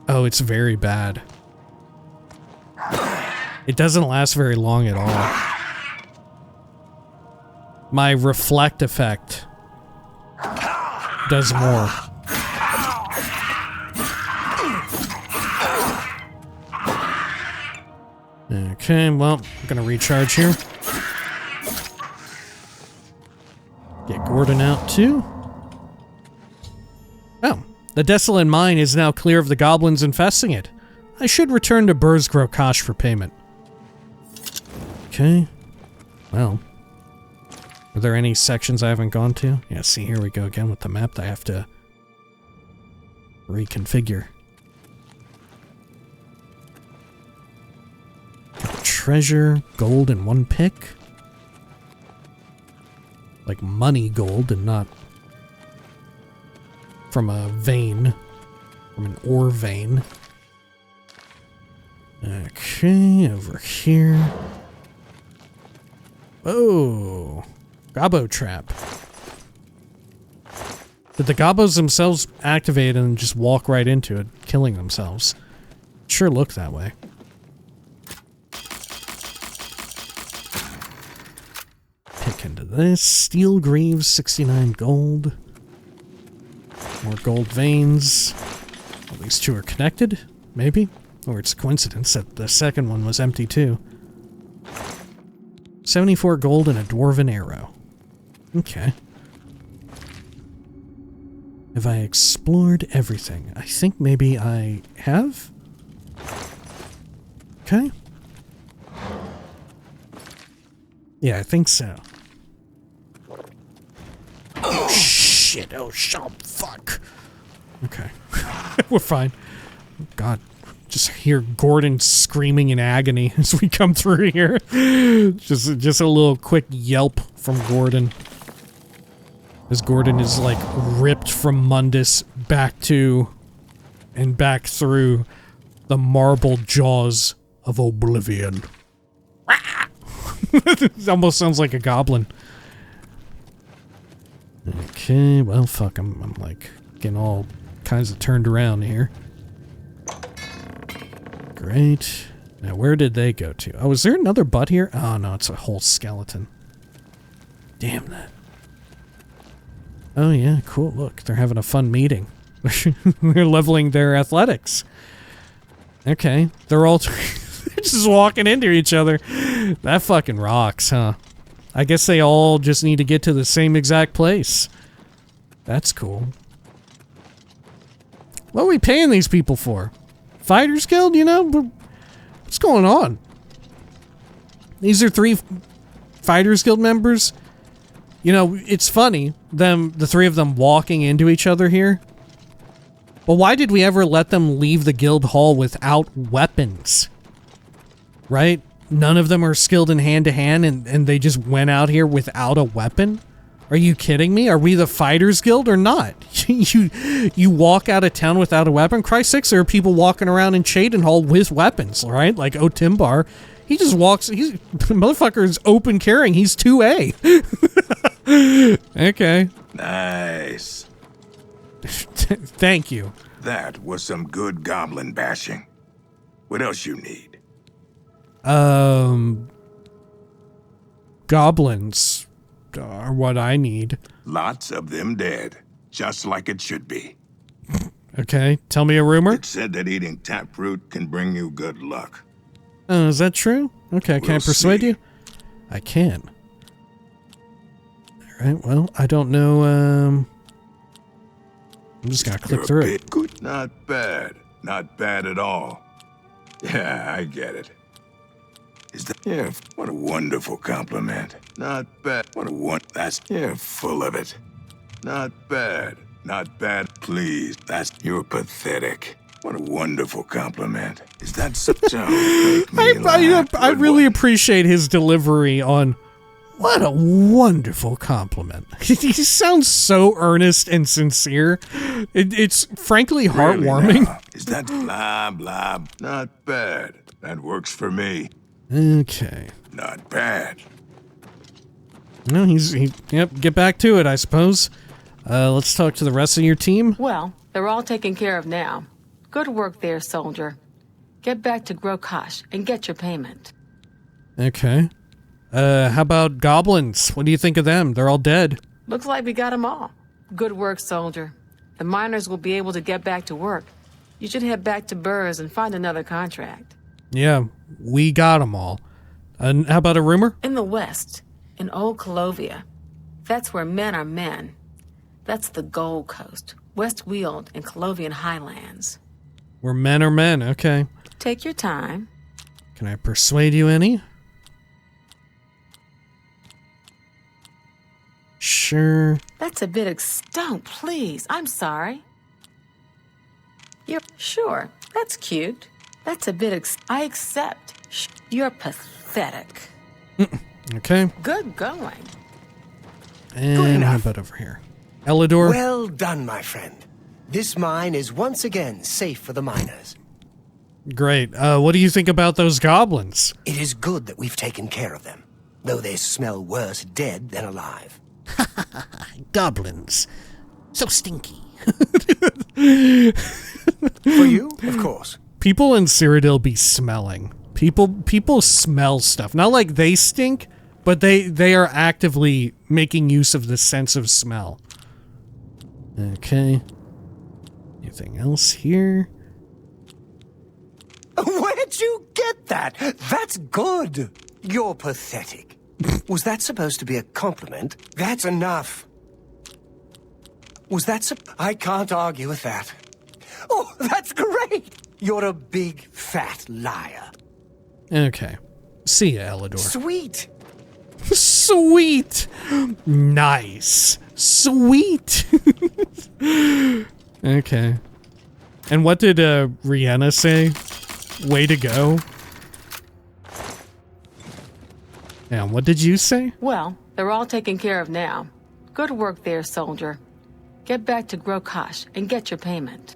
Oh, it's very bad. It doesn't last very long at all. My reflect effect does more. Okay, well, I'm gonna recharge here. Get Gordon out too. Oh, the desolate mine is now clear of the goblins infesting it. I should return to Burz Grokash for payment. Okay. Well. Are there any sections I haven't gone to? Yeah, see, here we go again with the map that I have to reconfigure. Treasure, gold, and 1 pick. Like money gold and not from a vein. From an ore vein. Okay, over here. Oh, Gobbo trap. Did the Gobbos themselves activate and just walk right into it, killing themselves? Sure looked that way. Pick into this. Steel Greaves, 69 gold. More gold veins. Well, these two are connected, maybe? Or it's a coincidence that the second one was empty too. 74 gold and a dwarven arrow. Okay. Have I explored everything? I think maybe I have? Okay. Yeah, I think so. Oh, shit. Oh, fuck. Okay. We're fine. Oh, God. Just hear Gordon screaming in agony as we come through here. Just a little quick yelp from Gordon. As Gordon is like ripped from Mundus back to and back through the marble jaws of Oblivion. It almost sounds like a goblin. Okay, well, fuck, I'm like getting all kinds of turned around here. Great. Now, where did they go to? Oh, is there another butt here? Oh, no, it's a whole skeleton. Damn that. Oh, yeah, cool. Look, they're having a fun meeting. They're leveling their athletics. Okay, they're all just walking into each other. That fucking rocks, huh? I guess they all just need to get to the same exact place. That's cool. What are we paying these people for? Fighters Guild, you know? What's going on? These are 3 Fighters Guild members. You know, it's funny, the 3 of them walking into each other here. But why did we ever let them leave the guild hall without weapons? Right? None of them are skilled in hand-to-hand, and they just went out here without a weapon? Are you kidding me? Are we the Fighters Guild or not? you walk out of town without a weapon? Christ sakes, there are people walking around in Cheydinhall with weapons, right? Like Timbar. He just walks, the motherfucker is open carrying, he's 2A. Okay. Nice. Thank you. That was some good goblin bashing. What else you need? Goblins are what I need. Lots of them dead, just like it should be. Okay, tell me a rumor. It said that eating taproot can bring you good luck. Is that true? Okay, can I persuade you? I can. Alright, well, I don't know, I'm just gonna click through it. Good. Not bad. Not bad at all. Yeah, I get it. Is that... Yeah, what a wonderful compliment. Not bad. What a one... That's... You're full of it. Not bad. Not bad. Please. That's... You're pathetic. What a wonderful compliment. Is that such a... I really appreciate his delivery on... What a wonderful compliment. He sounds so earnest and sincere. It's frankly heartwarming. Really now? Is that blah, blah? Not bad. That works for me. Okay. Not bad. No, yep, get back to it, I suppose. Let's talk to the rest of your team. Well, they're all taken care of now. Good work there, soldier. Get back to Grokash and get your payment. Okay. How about goblins? What do you think of them? They're all dead. Looks like we got them all. Good work, soldier. The miners will be able to get back to work. You should head back to Burrs and find another contract. Yeah, we got them all. And how about a rumor? In the west, in Old Colovia. That's where men are men. That's the Gold Coast, West Weald, and Colovian Highlands. Where men are men, okay. Take your time. Can I persuade you any? Sure. That's a bit don't, please. I'm sorry. You're sure. That's cute. That's a bit I accept. You're pathetic. Okay. Good going. And how about over here? Elidor? Well done, my friend. This mine is once again safe for the miners. Great. What do you think about those goblins? It is good that we've taken care of them, though they smell worse dead than alive. Goblins. So stinky. For you, of course. People in Cyrodiil be smelling. People smell stuff. Not like they stink, but they are actively making use of the sense of smell. Okay. Anything else here? Where'd you get that? That's good. You're pathetic. Was that supposed to be a compliment? That's enough. Was that I can't argue with that. Oh, that's great. You're a big, fat liar. Okay. See ya, Elidor. Sweet. Sweet. Nice. Sweet. Okay. And what did Rihanna say? Way to go. And what did you say? Well, they're all taken care of now. Good work there, soldier. Get back to Grokash and get your payment.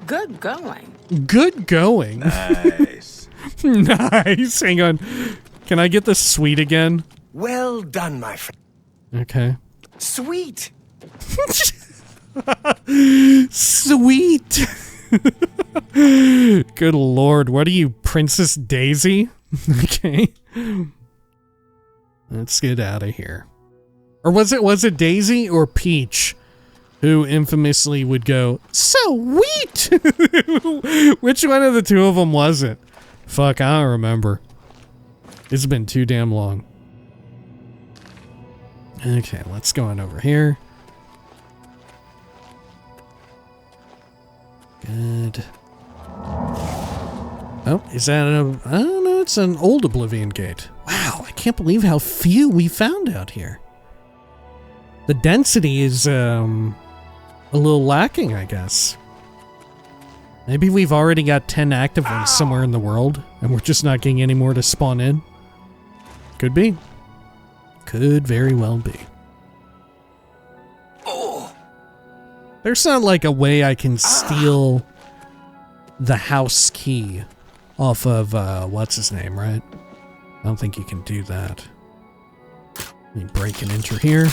Good going. Good going. Nice. Nice. Hang on. Can I get the sweet again? Well done, my friend. Okay. Sweet. Sweet. Good lord. What are you, Princess Daisy? Okay. Let's get out of here. Or was it Daisy or Peach who infamously would go, sweet? Which one of the two of them was it? Fuck, I don't remember. It's been too damn long. Okay, let's go on over here. Good. Oh, is that a... I don't know, it's an old Oblivion gate. Wow, I can't believe how few we found out here. The density is, a little lacking, I guess. Maybe we've already got 10 active ones somewhere in the world, and we're just not getting any more to spawn in. Could be. Could very well be. Oh. There's not like a way I can steal the house key off of, what's his name, right? I don't think you can do that. Let me break and enter here.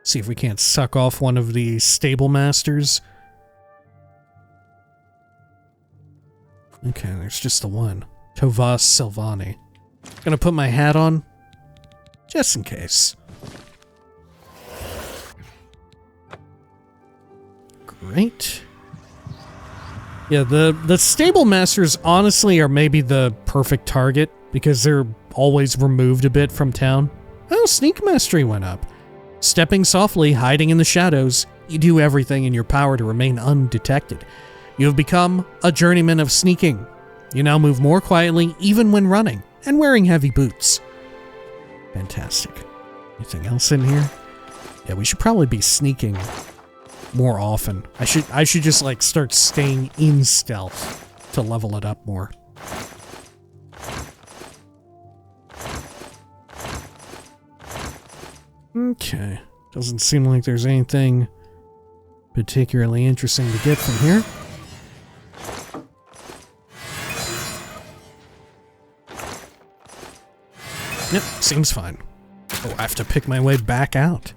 See if we can't suck off one of the stable masters. Okay, there's just the one. Tovas Silvani. Gonna put my hat on, just in case. Great. Yeah, the stable masters honestly are maybe the perfect target because they're always removed a bit from town. Oh, sneak mastery went up. Stepping softly, hiding in the shadows, you do everything in your power to remain undetected. You have become a journeyman of sneaking. You now move more quietly even when running and wearing heavy boots. Fantastic. Anything else in here? Yeah, we should probably be sneaking more often. I should just like start staying in stealth to level it up more. Okay. Doesn't seem like there's anything particularly interesting to get from here. Yep, seems fine. Oh, I have to pick my way back out.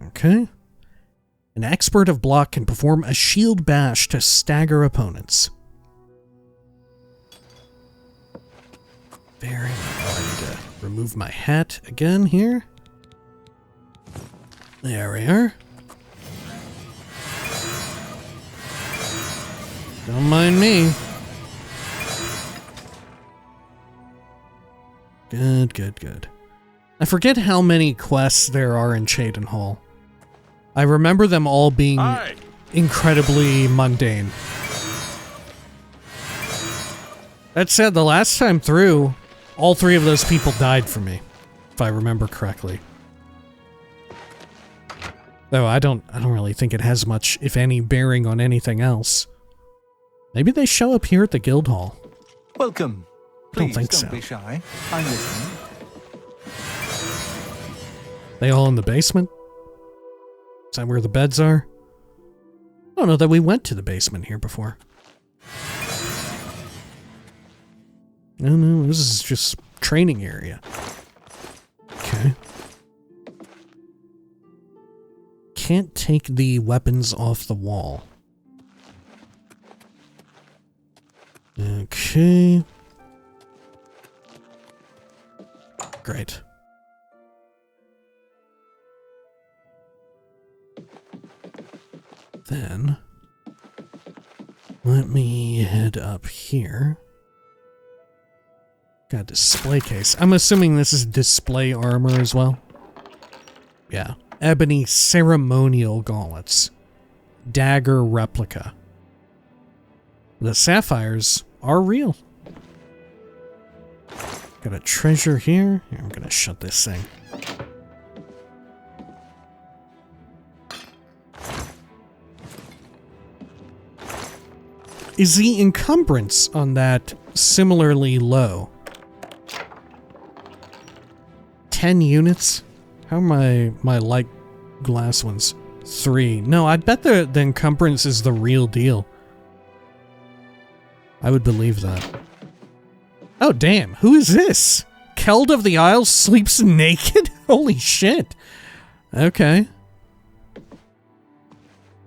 Okay. An expert of block can perform a shield bash to stagger opponents. Very well. I need to remove my hat again here. There we are. Don't mind me. Good, good, good. I forget how many quests there are in Cheydinhal. I remember them all being incredibly mundane. That said, the last time through, all 3 of those people died for me, if I remember correctly. Though I don't really think it has much, if any, bearing on anything else. Maybe they show up here at the guild hall. Welcome. Don't think Please so. don't be shy. I'm listening. They all in the basement? Is that where the beds are? I don't know that we went to the basement here before. No, this is just training area. Okay. Can't take the weapons off the wall. Okay. Great. Then, let me head up here. Got a display case. I'm assuming this is display armor as well. Yeah. Ebony ceremonial gauntlets. Dagger replica. The sapphires are real. Got a treasure here. Here, I'm gonna shut this thing. Is the encumbrance on that similarly low? 10 units? How are my light glass ones? 3. No, I bet the encumbrance is the real deal. I would believe that. Oh, damn. Who is this? Keld of the Isles sleeps naked? Holy shit. Okay.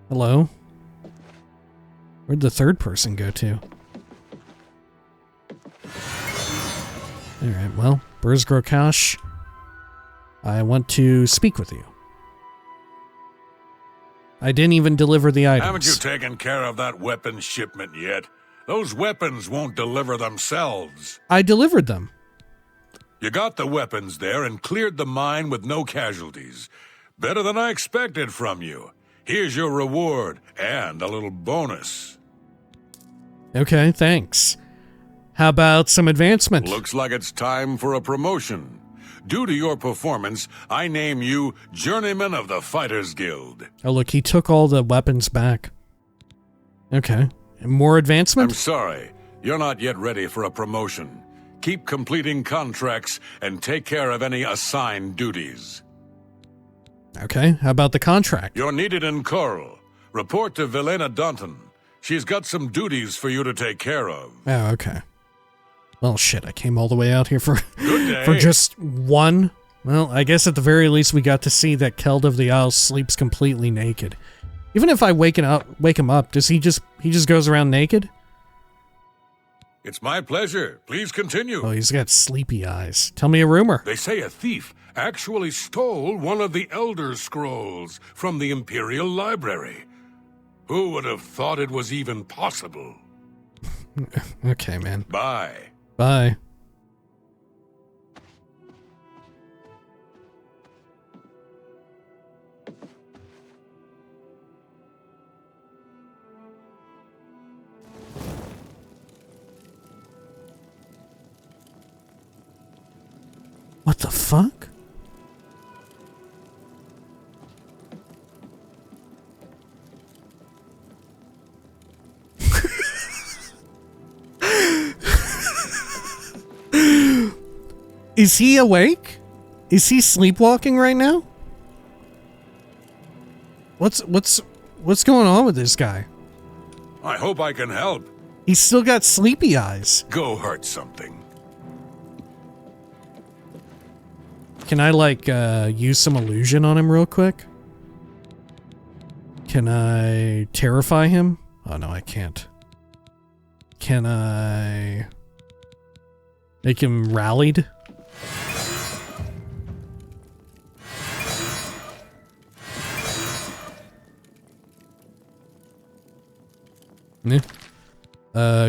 Hello? Where'd the third person go to? Alright, well, Burzgrokash, I want to speak with you. I didn't even deliver the items. Haven't you taken care of that weapon shipment yet? Those weapons won't deliver themselves. I delivered them. You got the weapons there and cleared the mine with no casualties. Better than I expected from you. Here's your reward and a little bonus. Okay, thanks. How about some advancement? Looks like it's time for a promotion. Due to your performance, I name you Journeyman of the Fighters Guild. Oh, look, he took all the weapons back. Okay. And more advancement? I'm sorry. You're not yet ready for a promotion. Keep completing contracts and take care of any assigned duties. Okay, how about the contract? You're needed in Coral. Report to Velena Dunton. She's got some duties for you to take care of. Oh, okay. Well, shit, I came all the way out here for Good day. for just one. Well, I guess at the very least we got to see that Keld of the Isles sleeps completely naked. Even if I wake him up, does he just goes around naked? It's my pleasure. Please continue. Oh, he's got sleepy eyes. Tell me a rumor. They say a thief actually stole one of the Elder Scrolls from the Imperial Library. Who would have thought it was even possible? Okay, man. Bye. Bye. What the fuck? Is he awake? Is he sleepwalking right now? What's going on with this guy? I hope I can help. He's still got sleepy eyes. Go hurt something. Can I, like, use some illusion on him real quick? Can I terrify him? Oh, no, I can't. Can I... Make him rallied. Yeah.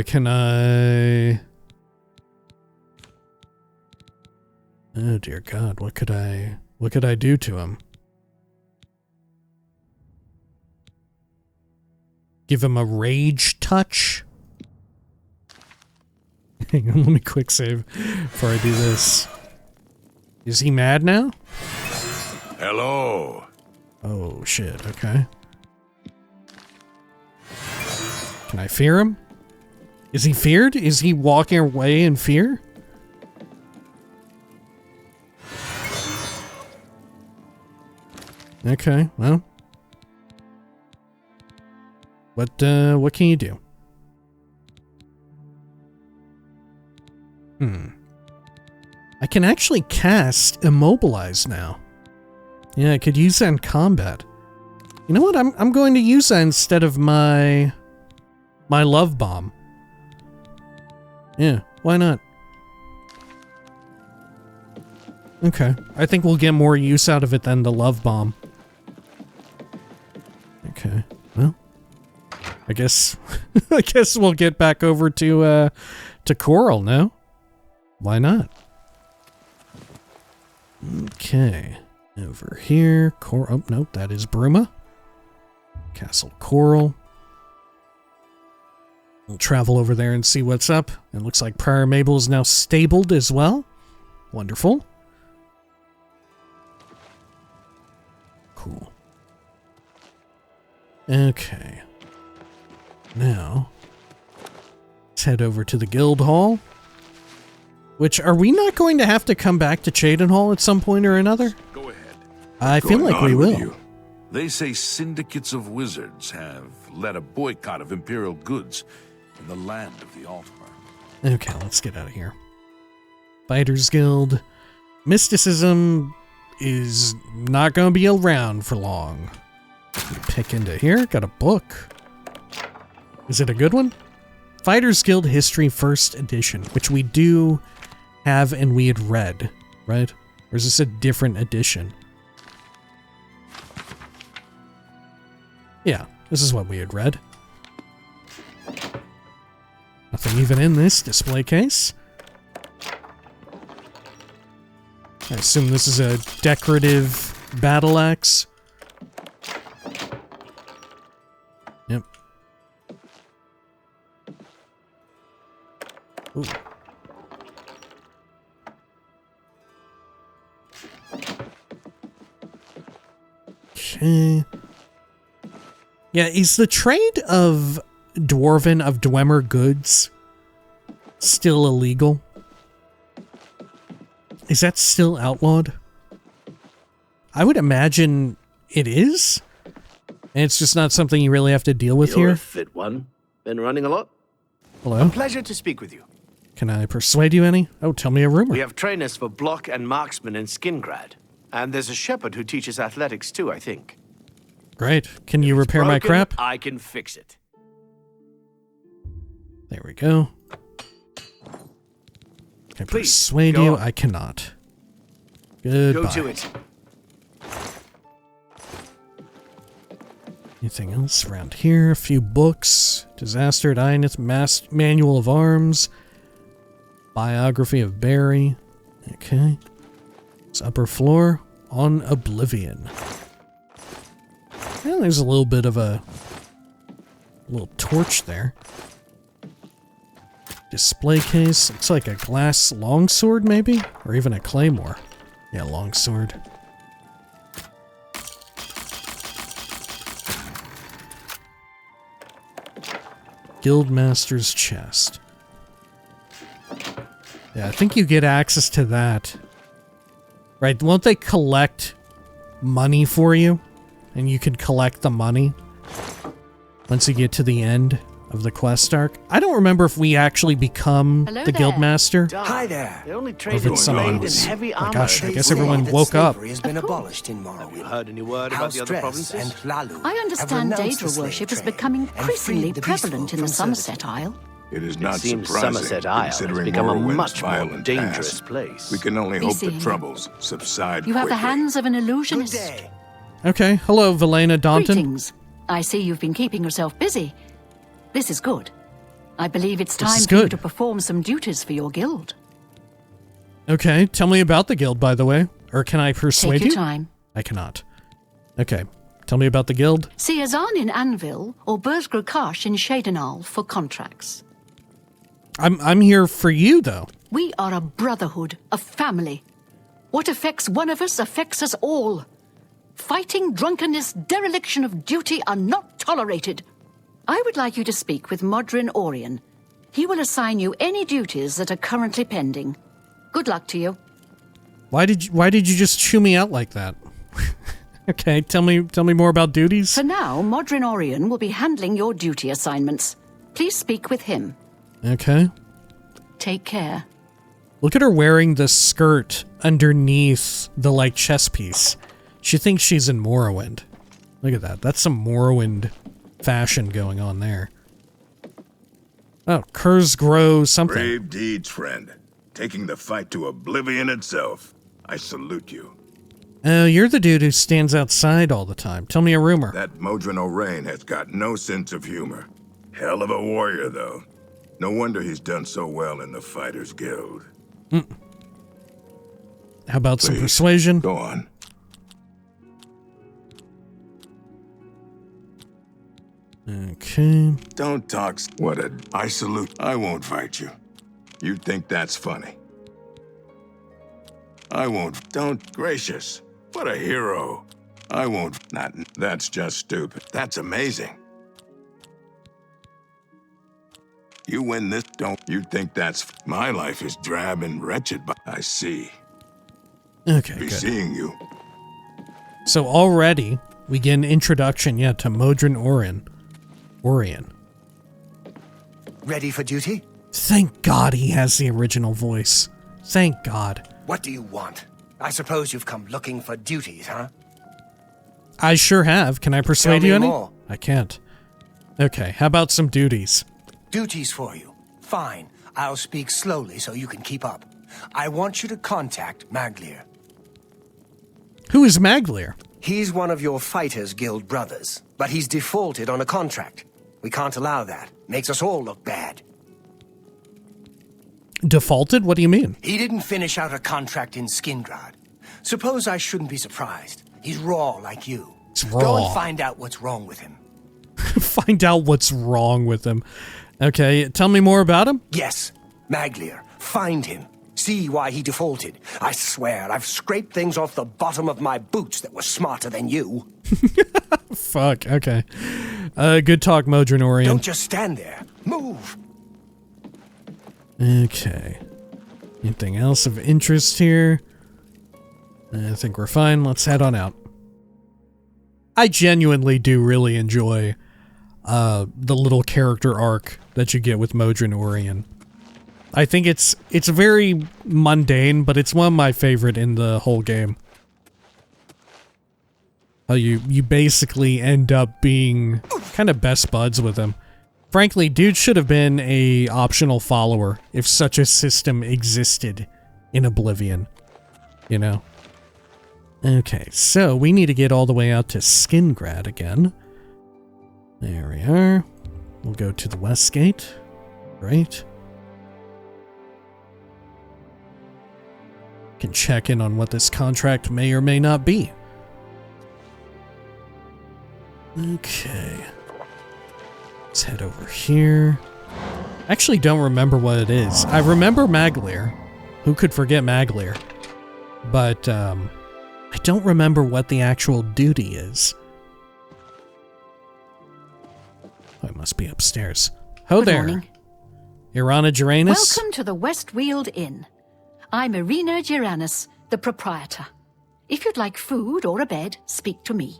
Can I... Oh dear God, what could I do to him? Give him a rage touch? Hang on, let me quick save before I do this. Is he mad now? Hello. Oh shit, okay. Can I fear him? Is he feared? Is he walking away in fear? Okay, well. What can you do? I can actually cast Immobilize now. Yeah, I could use that in combat. You know what? I'm going to use that instead of my love bomb. Yeah, why not? Okay, I think we'll get more use out of it than the love bomb. Okay, well, I guess we'll get back over to Coral now. Why not? Okay, over here, Coral. Oh nope, that is Bruma. Castle Coral. We'll travel over there and see what's up. It looks like Prior Mabel is now stabled as well. Wonderful. Cool. Okay. Now, let's head over to the Guild Hall. Which, are we not going to have to come back to Cheydinhal at some point or another? Go ahead. I feel like we will. They say syndicates of wizards have led a boycott of imperial goods in the land of the Altar. Okay, let's get out of here. Fighters Guild. Mysticism is not going to be around for long. Pick into here. Got a book. Is it a good one? Fighters Guild History 1st Edition, which we do have and we had read, right? Or is this a different edition? Yeah, this is what we had read. Nothing even in this display case. I assume this is a decorative battle axe. Yep. Ooh. Okay. Yeah, is the trade of Dwemer goods still illegal? Is that still outlawed? I would imagine it is. And it's just not something you really have to deal with You're here. a fit one. Been running a lot? Hello? Pleasure to speak with you. Can I persuade you any? Oh, tell me a rumor. We have trainers for block and marksman in Skingrad. And there's a shepherd who teaches athletics too, I think. Great. Can you repair my Broken, crap? I can fix it. There we go. Can I Please, persuade go you? on. I cannot. Goodbye. Go to it. Anything else around here? A few books. Disaster at Ineth, Manual of Arms. Biography of Barry. Okay. It's upper floor on Oblivion. Well, there's a little bit of a little torch there. Display case. Looks like a glass longsword, maybe? Or even a claymore. Yeah, longsword. Guildmaster's chest. Yeah, I think you get access to that. Right, won't they collect money for you? And you can collect the money once you get to the end of the quest arc. I don't remember if we actually become the Guildmaster. Hi there. The only Or if trader it's someone in else. heavy Oh my armor. gosh, I guess everyone woke up. Has been abolished in Morrowind. Have you heard any word about the other provinces? And Hlalu I have understand renounced the Daedra slave worship is trade becoming and freed increasingly the prevalent peaceful in the from Sunset servitude. Isle. It is not seems surprising, Somerset Isle has considering become a Morrowind's much more violent dangerous past. place. We can only Be hope the seeing. troubles subside You have the quickly. hands of an Good illusionist. day. Okay, hello, Velena Daunton. Greetings. I see you've been keeping yourself busy. This is good. I believe it's This time is for you good. to perform some duties for your guild. Okay, tell me about the guild, by the way. Or can I persuade Take your you? time. I cannot. Okay, tell me about the guild. See Azan in Anvil or Burzgrokash in Shadenal for contracts. I'm here for you, though. We are a brotherhood, a family. What affects one of us affects us all. Fighting, drunkenness, dereliction of duty are not tolerated. I would like you to speak with Modrin Orion. He will assign you any duties that are currently pending. Good luck to you. Why did you just chew me out like that? Okay, tell me more about duties. For now, Modrin Orion will be handling your duty assignments. Please speak with him. Okay. Take care. Look at her wearing the skirt underneath the, like, chest piece. She thinks she's in Morrowind. Look at that. That's some Morrowind fashion going on there. Oh, Kurzgrow something. Brave deeds, friend. Taking the fight to Oblivion itself. I salute you. Oh, you're the dude who stands outside all the time. Tell me a rumor. That Modrin O'Rain has got no sense of humor. Hell of a warrior, though. No wonder he's done so well in the Fighters Guild. How about some Please, persuasion? Go on. Okay. Don't talk. What a... I salute. I won't fight you. You think that's funny. I won't. Don't. Gracious. What a hero. I won't. Not. That's just stupid. That's amazing. You win this. Don't. You think that's... My life is drab and wretched, but I see. Okay, Be good. seeing you. So already, we get an introduction, to Modrin Orion. Ready for duty? Thank God he has the original voice. Thank God. What do you want? I suppose you've come looking for duties, huh? I sure have. Can I persuade Tell you me any? more. I can't. Okay, how about some duties? Duties for you. Fine. I'll speak slowly so you can keep up. I want you to contact Maglir. Who is Maglir? He's one of your Fighters Guild brothers, but he's defaulted on a contract. We can't allow that. Makes us all look bad. Defaulted? What do you mean? He didn't finish out a contract in Skingrad. Suppose I shouldn't be surprised. He's raw like you. It's Go raw. and find out what's wrong with him. Find out what's wrong with him. Okay, tell me more about him? Yes, Maglir. Find him. See why he defaulted. I swear, I've scraped things off the bottom of my boots that were smarter than you. Fuck, okay. Good talk, Modrin Orion. Don't just stand there. Move. Okay. Anything else of interest here? I think we're fine. Let's head on out. I genuinely do really enjoy the little character arc that you get with Modrin Orion. I think it's very mundane, but it's one of my favorite in the whole game. You basically end up being kind of best buds with him. Frankly, dude should have been a optional follower if such a system existed in Oblivion. You know? Okay, so we need to get all the way out to Skingrad again. There we are. We'll go to the west gate. Right. Can check in on what this contract may or may not be. Okay. Let's head over here. I actually don't remember what it is. I remember Maglir. Who could forget Maglir? But, I don't remember what the actual duty is. Oh, it must be upstairs. Ho Good there. morning. Irana Geranus. Welcome to the Westweald Inn. I'm Irina Geranus, the proprietor. If you'd like food or a bed, speak to me.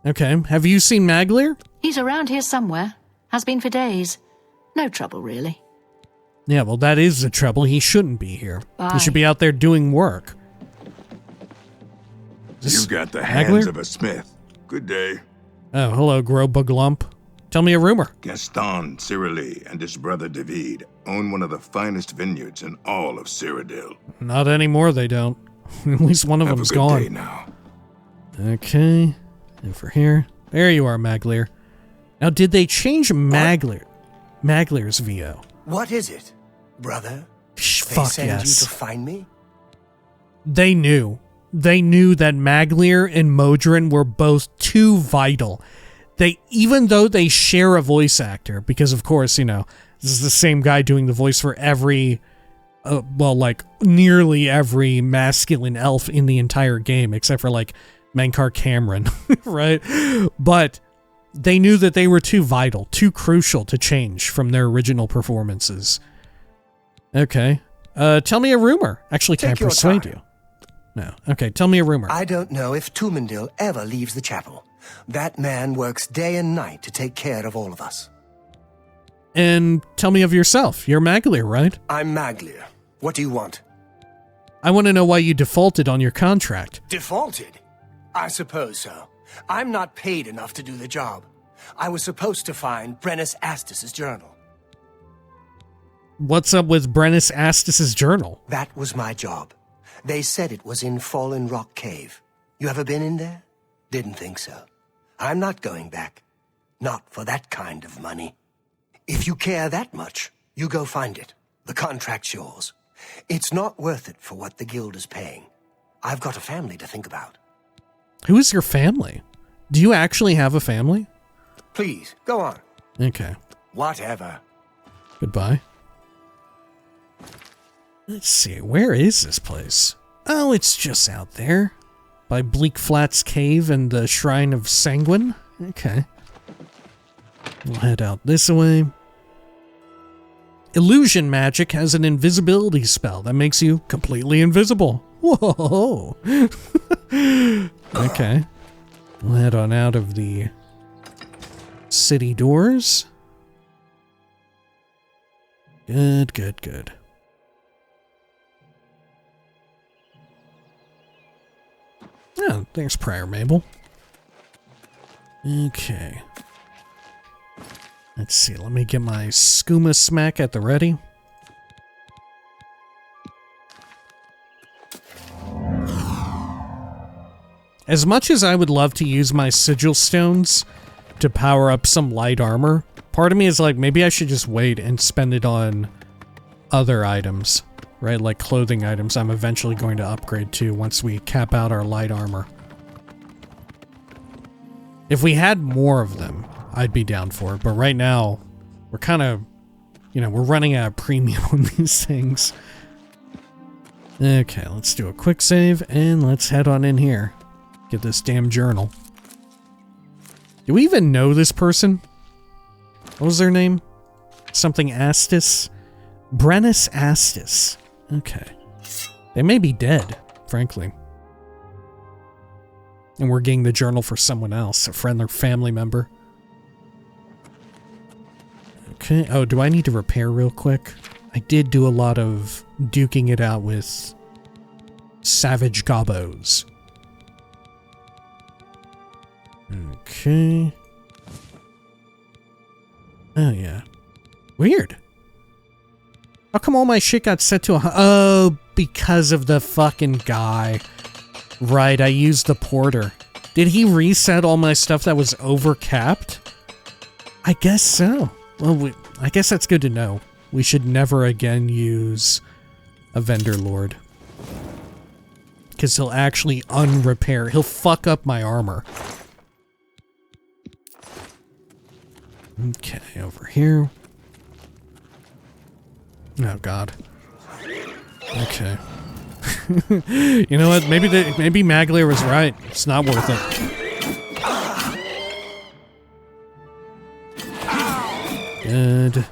Okay. Have you seen Maglir? He's around here somewhere. Has been for days. No trouble, really. Yeah, well, that is the trouble. He shouldn't be here. Bye. He should be out there doing work. You've got the Maglir? hands of a smith. Good day. Oh, hello, Grobuglump. Tell me a rumor. Gaston Cyrodiil and his brother David own one of the finest vineyards in all of Cyrodiil. Not anymore, they don't. At least one of Have them's a good gone. day now. Okay. Over here. There you are, Maglir. Now, did they change Maglir's VO? What is it, brother? They Fuck send yes. you to find me? They knew. They knew that Maglir and Modron were both too vital. Even though they share a voice actor, because of course, this is the same guy doing the voice for every, nearly every masculine elf in the entire game, except for Mankar Cameron, right? But they knew that they were too vital, too crucial to change from their original performances. Okay. Tell me a rumor. Actually, can I persuade you? No. Okay, tell me a rumor. I don't know if Tumendil ever leaves the chapel. That man works day and night to take care of all of us. And tell me of yourself. You're Maglir, right? I'm Maglir. What do you want? I want to know why you defaulted on your contract. Defaulted? I suppose so. I'm not paid enough to do the job. I was supposed to find Brennus Astus's journal. What's up with Brennus Astus's journal? That was my job. They said it was in Fallen Rock Cave. You ever been in there? Didn't think so. I'm not going back. Not for that kind of money. If you care that much, you go find it. The contract's yours. It's not worth it for what the guild is paying. I've got a family to think about. Who is your family? Do you actually have a family? Please, go on. Okay. Whatever. Goodbye. Let's see, where is this place? Oh, it's just out there. By Bleak Flats Cave and the Shrine of Sanguine? Okay. We'll head out this way. Illusion magic has an invisibility spell that makes you completely invisible. Whoa! Okay. We'll head on out of the city doors. Good, good, good. Oh, thanks, Prior Mabel. Okay. Let's see, let me get my skooma smack at the ready. As much as I would love to use my sigil stones to power up some light armor, part of me is like, maybe I should just wait and spend it on other items. Right, like clothing items I'm eventually going to upgrade to once we cap out our light armor. If we had more of them, I'd be down for it. But right now, we're kind of, we're running out of premium on these things. Okay, let's do a quick save and let's head on in here. Get this damn journal. Do we even know this person? What was their name? Something Astus? Brennus Astus. Okay. They may be dead, frankly. And we're getting the journal for someone else, a friend or family member. Okay. Oh, do I need to repair real quick? I did do a lot of duking it out with savage gobbos. Okay. Oh, yeah. Weird. How come all my shit got set to oh, because of the fucking guy. Right, I used the porter. Did he reset all my stuff that was overcapped? I guess so. Well, I guess that's good to know. We should never again use a vendor lord. Because he'll actually unrepair. He'll fuck up my armor. Okay, over here. Oh god. Okay. You know what? Maybe Maglir was right. It's not worth it. Good.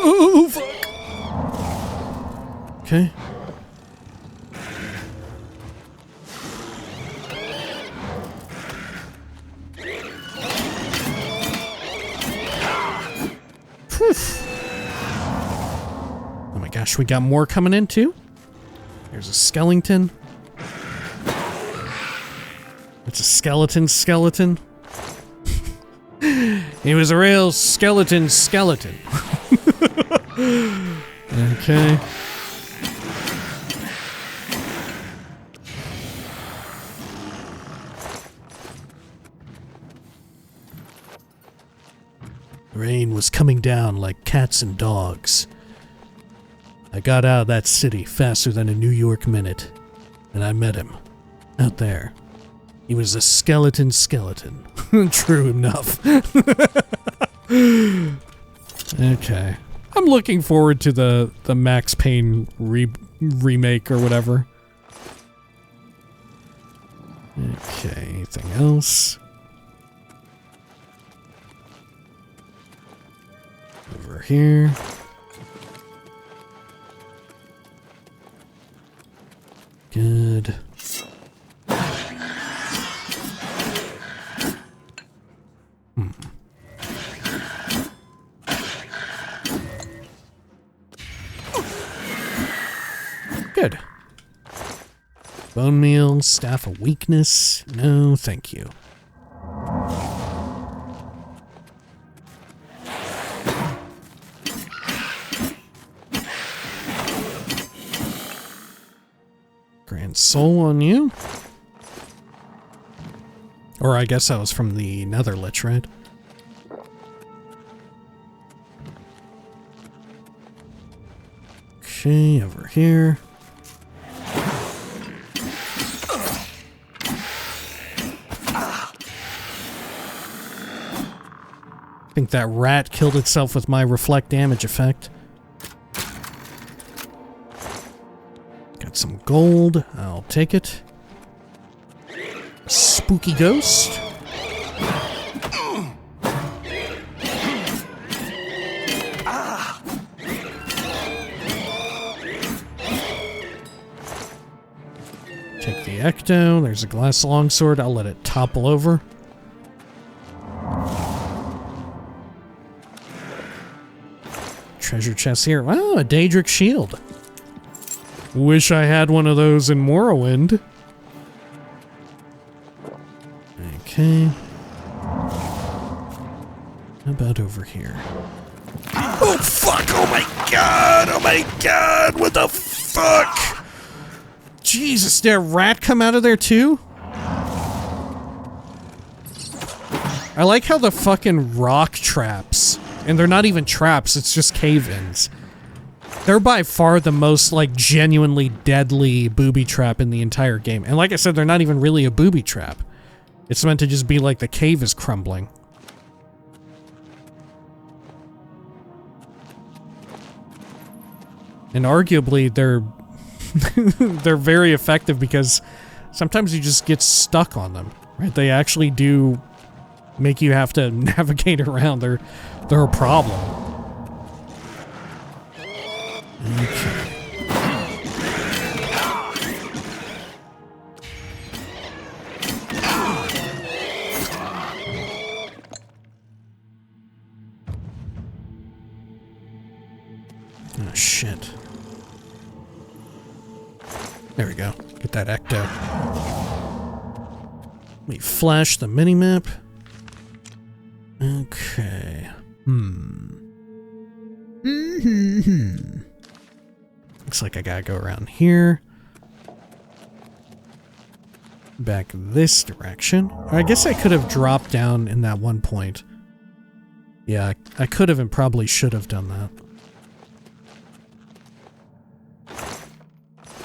Oh, fuck. Okay. Oh my gosh, we got more coming in too? There's a skeleton. It's a skeleton. He was a real skeleton. Okay. Rain was coming down like cats and dogs. I got out of that city faster than a New York minute, and I met him out there. He was a skeleton. True enough. Okay. I'm looking forward to the Max Payne remake or whatever. Okay, anything else? Over here. Good. Good. Bone meal, staff of weakness. No, thank you. Grand soul on you. Or I guess that was from the Nether Lich, right? Okay, over here. I think that rat killed itself with my reflect damage effect. Got some gold. I'll take it. Spooky ghost. Take the ecto. There's a glass longsword. I'll let it topple over. Treasure chest here. Wow, a Daedric shield. Wish I had one of those in Morrowind. Okay. How about over here? Oh, fuck! Oh my god! Oh my god! What the fuck? Jesus, did a rat come out of there too? I like how the fucking rock traps, and they're not even traps, it's just cave-ins. They're by far the most, like, genuinely deadly booby trap in the entire game. And like I said, they're not even really a booby trap. It's meant to just be like the cave is crumbling. And arguably, they're they're very effective because sometimes you just get stuck on them, right? They actually do make you have to navigate around. They're a problem. Okay. Oh, shit. There we go. Get that ecto. Let me flash the minimap. Okay. Looks like I gotta go around here. Back this direction. I guess I could have dropped down in that one point. Yeah, I could have and probably should have done that.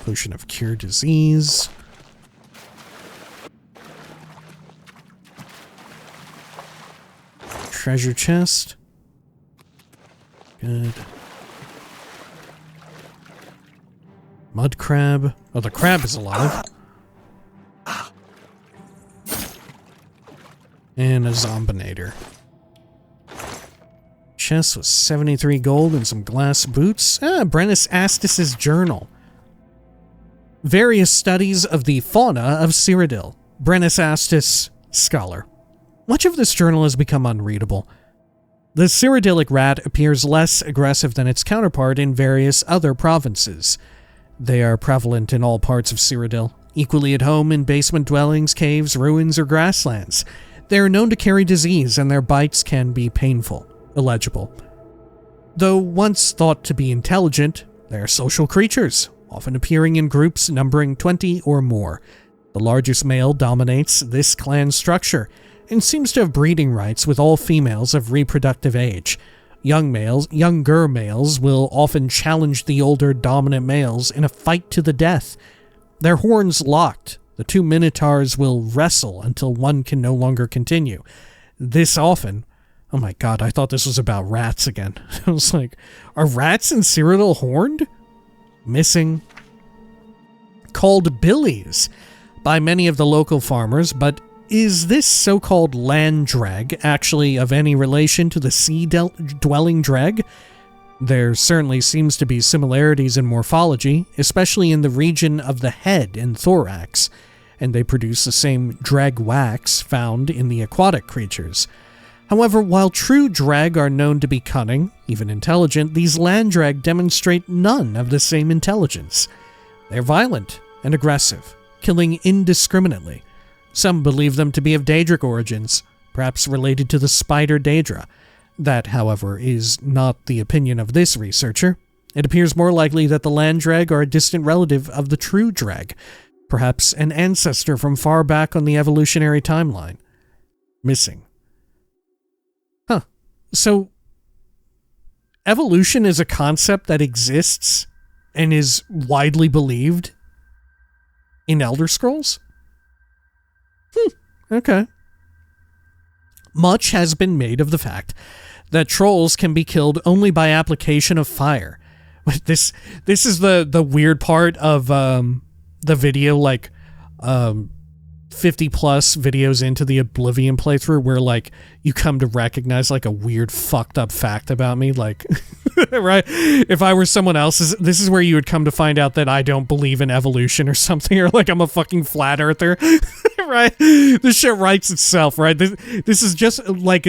Potion of Cure Disease. Treasure chest. Good. Mud crab. Oh, the crab is alive. And a zombinator. Chest with 73 gold and some glass boots. Ah, Brennus Astus's journal. Various studies of the fauna of Cyrodiil. Brennus Astus, scholar. Much of this journal has become unreadable. The Cyrodiilic rat appears less aggressive than its counterpart in various other provinces. They are prevalent in all parts of Cyrodiil, equally at home in basement dwellings, caves, ruins, or grasslands. They are known to carry disease, and their bites can be painful, illegible. Though once thought to be intelligent, they are social creatures, often appearing in groups numbering 20 or more. The largest male dominates this clan structure, and seems to have breeding rights with all females of reproductive age. Younger males will often challenge the older dominant males in a fight to the death. Their horns locked, the two minotaurs will wrestle until one can no longer continue. This often... Oh my god, I thought this was about rats again. I was like, are rats in Cyrodiil horned? Missing. Called billies by many of the local farmers, but is this so-called land dreg actually of any relation to the sea-dwelling dreg? There certainly seems to be similarities in morphology, especially in the region of the head and thorax, and they produce the same dreg wax found in the aquatic creatures. However, while true dreg are known to be cunning, even intelligent, these land dreg demonstrate none of the same intelligence. They're violent and aggressive, killing indiscriminately. Some believe them to be of Daedric origins, perhaps related to the spider Daedra. That, however, is not the opinion of this researcher. It appears more likely that the land dreg are a distant relative of the true dreg, perhaps an ancestor from far back on the evolutionary timeline. Missing. Huh. So, evolution is a concept that exists and is widely believed in Elder Scrolls? Okay. Much has been made of the fact that trolls can be killed only by application of fire. This is the weird part of the video, like 50 plus videos into the Oblivion playthrough, where like you come to recognize like a weird fucked up fact about me, like right? If I were someone else, this is where you would come to find out that I don't believe in evolution or something, or like I'm a fucking flat earther. Right? This shit writes itself, right? This is just like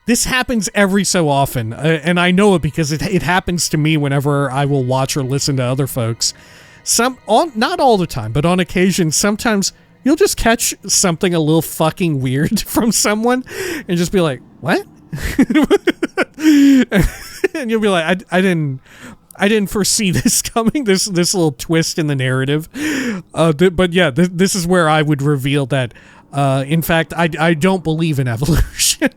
this happens every so often, and I know it because it happens to me whenever I will watch or listen to other folks. Not all the time, but on occasion, sometimes you'll just catch something a little fucking weird from someone and just be like, what? And you'll be like, I didn't foresee this coming, this little twist in the narrative. But yeah, this is where I would reveal that, in fact, I don't believe in evolution.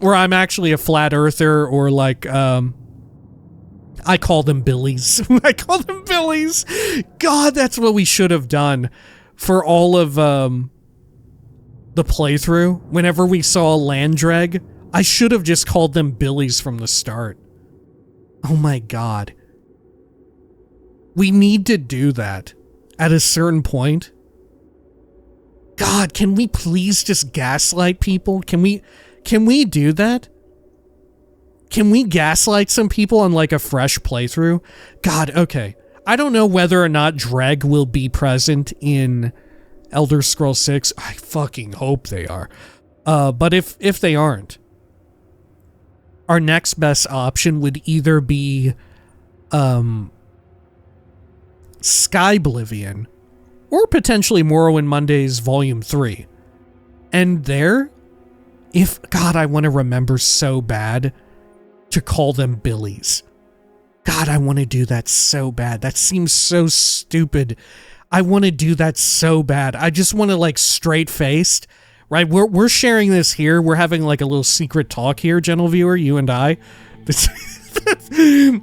Or I'm actually a flat earther, or like, I call them billies. I call them billies. God, that's what we should have done for all of the playthrough. Whenever we saw a land dreg, I should have just called them billies from the start. Oh my god. We need to do that at a certain point. God, can we please just gaslight people? Can we do that? Can we gaslight some people on like a fresh playthrough? God, okay. I don't know whether or not dreg will be present in Elder Scrolls 6. I fucking hope they are. But if they aren't, our next best option would either be Skyblivion or potentially Morrowind Mondays Volume 3. And there, God, I want to remember so bad to call them billies. God, I want to do that so bad. That seems so stupid. I want to do that so bad. I just want to like straight-faced, right? We're sharing this here. We're having like a little secret talk here, gentle viewer, you and I. This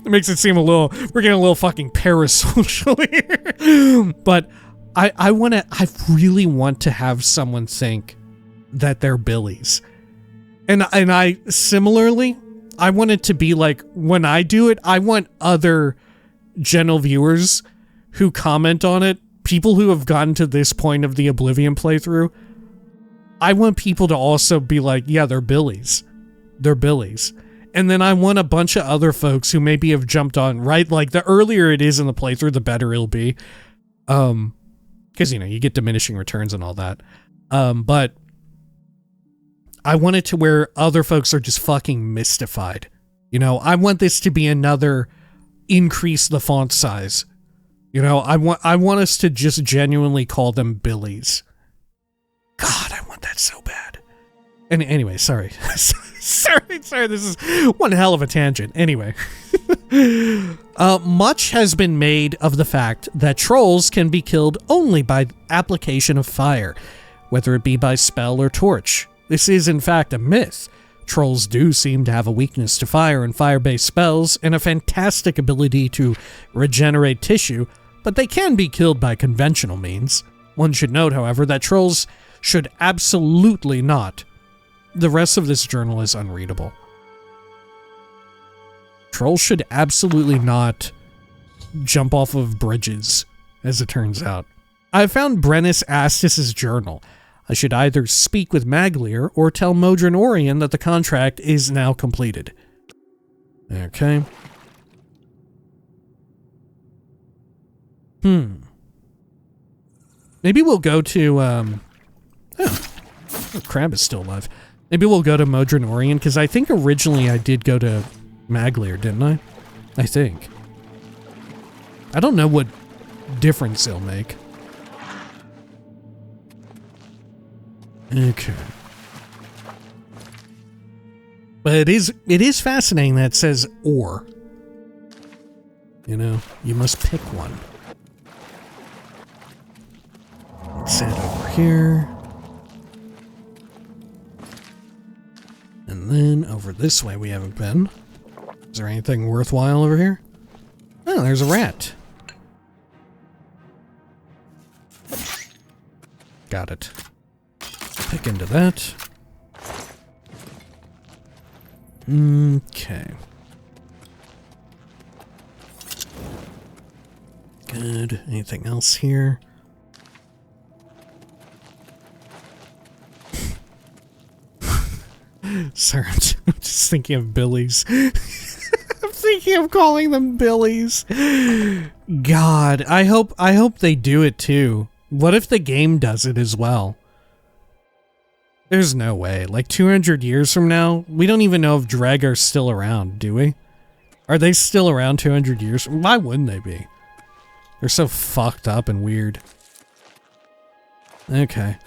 makes it seem we're getting a little fucking parasocial here. But I really want to have someone think that they're billies. And I similarly, I want it to be like, when I do it, I want other gentle viewers who comment on it, people who have gotten to this point of the Oblivion playthrough, I want people to also be like, yeah, they're billies. They're billies. And then I want a bunch of other folks who maybe have jumped on, right? Like, the earlier it is in the playthrough, the better it'll be. Because, you get diminishing returns and all that. But I want it to where other folks are just fucking mystified. You know, I want this to be another increase the font size. You know, I want us to just genuinely call them Billies. God, I want that so bad. And anyway, sorry. sorry, this is one hell of a tangent. Anyway. Much has been made of the fact that trolls can be killed only by application of fire, whether it be by spell or torch. This is in fact a myth. Trolls do seem to have a weakness to fire and fire-based spells, and a fantastic ability to regenerate tissue, but they can be killed by conventional means. One should note, however, that trolls should absolutely not. The rest of this journal is unreadable. Trolls should absolutely not jump off of bridges, as it turns out. I found Brennus Astus's journal. I should either speak with Maglir or tell Modron Orion that the contract is now completed. Okay. Maybe we'll go to, the crab is still alive. Maybe we'll go to Modron Orion, because I think originally I did go to Maglir, didn't I? I think. I don't know what difference it'll make. Okay. But it is fascinating that it says or. You know, you must pick one. Let's head over here. And then over this way we haven't been. Is there anything worthwhile over here? Oh, there's a rat. Got it. Pick into that. Okay. Good. Anything else here? Sorry, I'm just thinking of Billies. I'm thinking of calling them Billies. God, I hope they do it too. What if the game does it as well? There's no way. Like 200 years from now, we don't even know if Dreg are still around, do we? Are they still around 200 years? Why wouldn't they be? They're so fucked up and weird. Okay.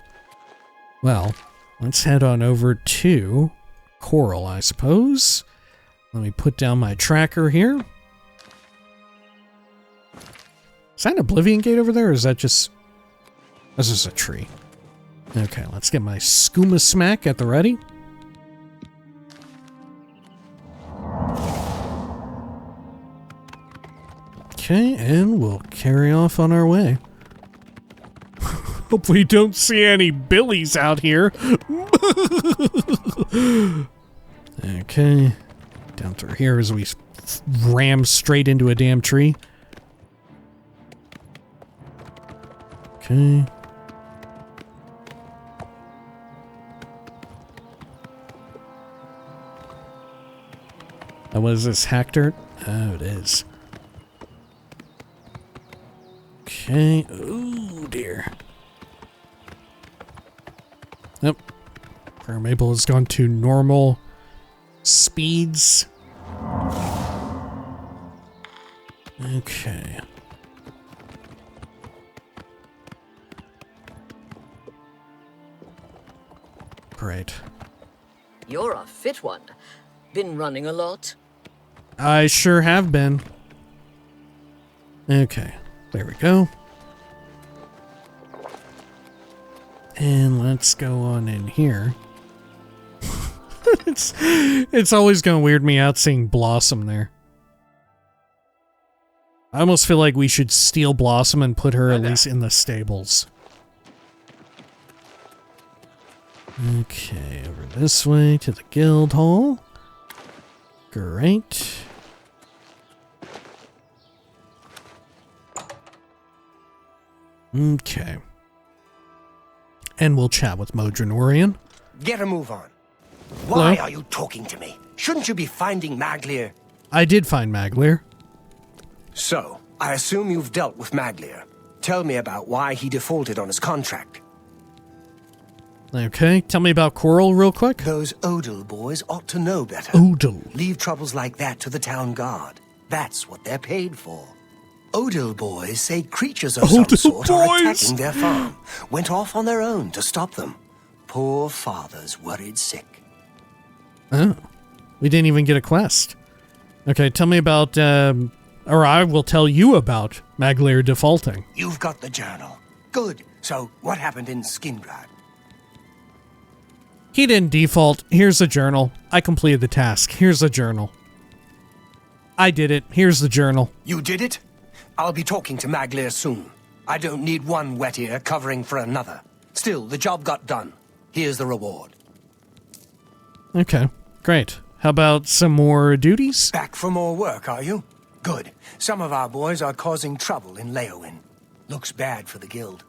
Well, let's head on over to Coral, I suppose. Let me put down my tracker here. Is that an Oblivion gate over there, or is that just... This is a tree. Okay, let's get my skooma smack at the ready. Okay, and we'll carry off on our way. Hope we don't see any Billies out here. Okay, down through here as we ram straight into a damn tree. Okay. What is this, hack dirt? Oh, it is. Okay. Oh, dear. Yep. Prayer Maple has gone to normal speeds. Okay. Great. You're a fit one. Been running a lot? I sure have been. Okay, there we go. And let's go on in here. It's always gonna weird me out seeing Blossom there. I almost feel like we should steal Blossom and put her at least in the stables. Okay, over this way to the guild hall. Great. Okay. And we'll chat with Modron Orion. Get a move on. Why Hello? are you talking to me? Shouldn't you be finding Maglir? I did find Maglir. So, I assume you've dealt with Maglir. Tell me about why he defaulted on his contract. Okay, tell me about Coral real quick. Those Odil boys ought to know better. Odil. Leave troubles like that to the town guard. That's what they're paid for. Odil boys say creatures of some sort are attacking their farm. Went off on their own to stop them. Poor father's worried sick. Oh, we didn't even get a quest. Okay, tell me about, or I will tell you about Maglir defaulting. You've got the journal. Good. So, what happened in Skingrad? He didn't default. Here's the journal. I completed the task. Here's the journal. I did it. Here's the journal. You did it? I'll be talking to Maglir soon. I don't need one wet ear covering for another. Still, the job got done. Here's the reward. Okay, great. How about some more duties? Back for more work, are you? Good. Some of our boys are causing trouble in Leowin. Looks bad for the guild.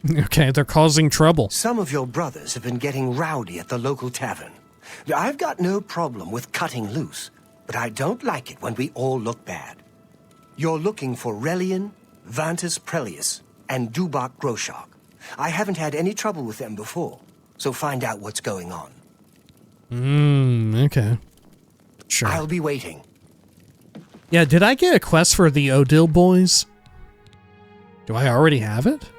Okay, they're causing trouble. Some of your brothers have been getting rowdy at the local tavern. I've got no problem with cutting loose, but I don't like it when we all look bad. You're looking for Relian, Vantus Prelius, and Dubak Groshok. I haven't had any trouble with them before, so find out what's going on. Okay. Sure. I'll be waiting. Yeah, did I get a quest for the Odil boys? Do I already have it?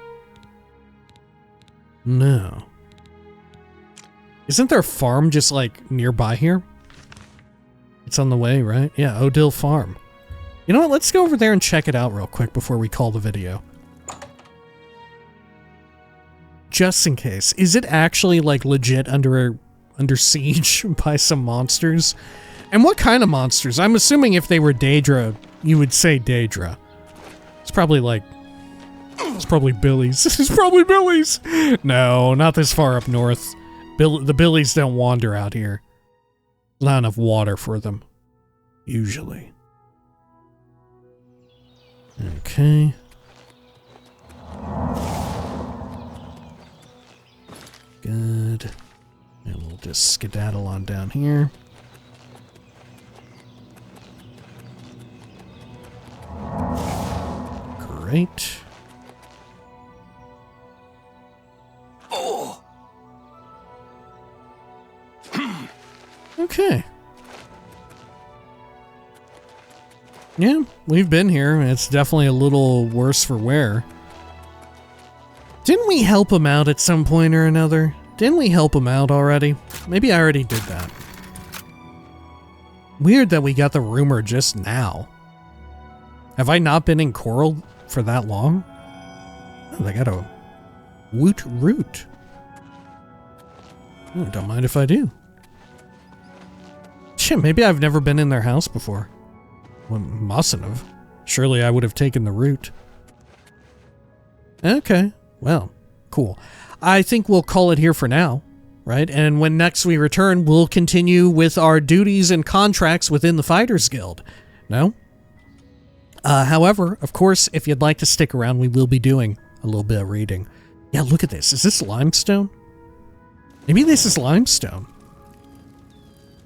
No. Isn't their farm just, like, nearby here? It's on the way, right? Yeah, Odil Farm. You know what? Let's go over there and check it out real quick before we call the video. Just in case. Is it actually, like, legit under siege by some monsters? And what kind of monsters? I'm assuming if they were Daedra, you would say Daedra. It's probably like... It's probably Billies. It's probably Billies! No, not this far up north. The Billies don't wander out here. Not enough water for them. Usually. Okay. Good. And we'll just skedaddle on down here. Great. Oh. Okay. Yeah, we've been here. It's definitely a little worse for wear. Didn't we help him out at some point or another? Didn't we help him out already? Maybe I already did that. Weird that we got the rumor just now. Have I not been in Coral for that long? Oh, they got a woot root. Oh, don't mind if I do. Shit, maybe I've never been in their house before. Well, mustn't have. Surely I would have taken the route. Okay, well, cool. I think we'll call it here for now, right? And when next we return, we'll continue with our duties and contracts within the Fighters Guild. No? However, of course, if you'd like to stick around, we will be doing a little bit of reading. Yeah, look at this. Is this limestone? Maybe this is limestone.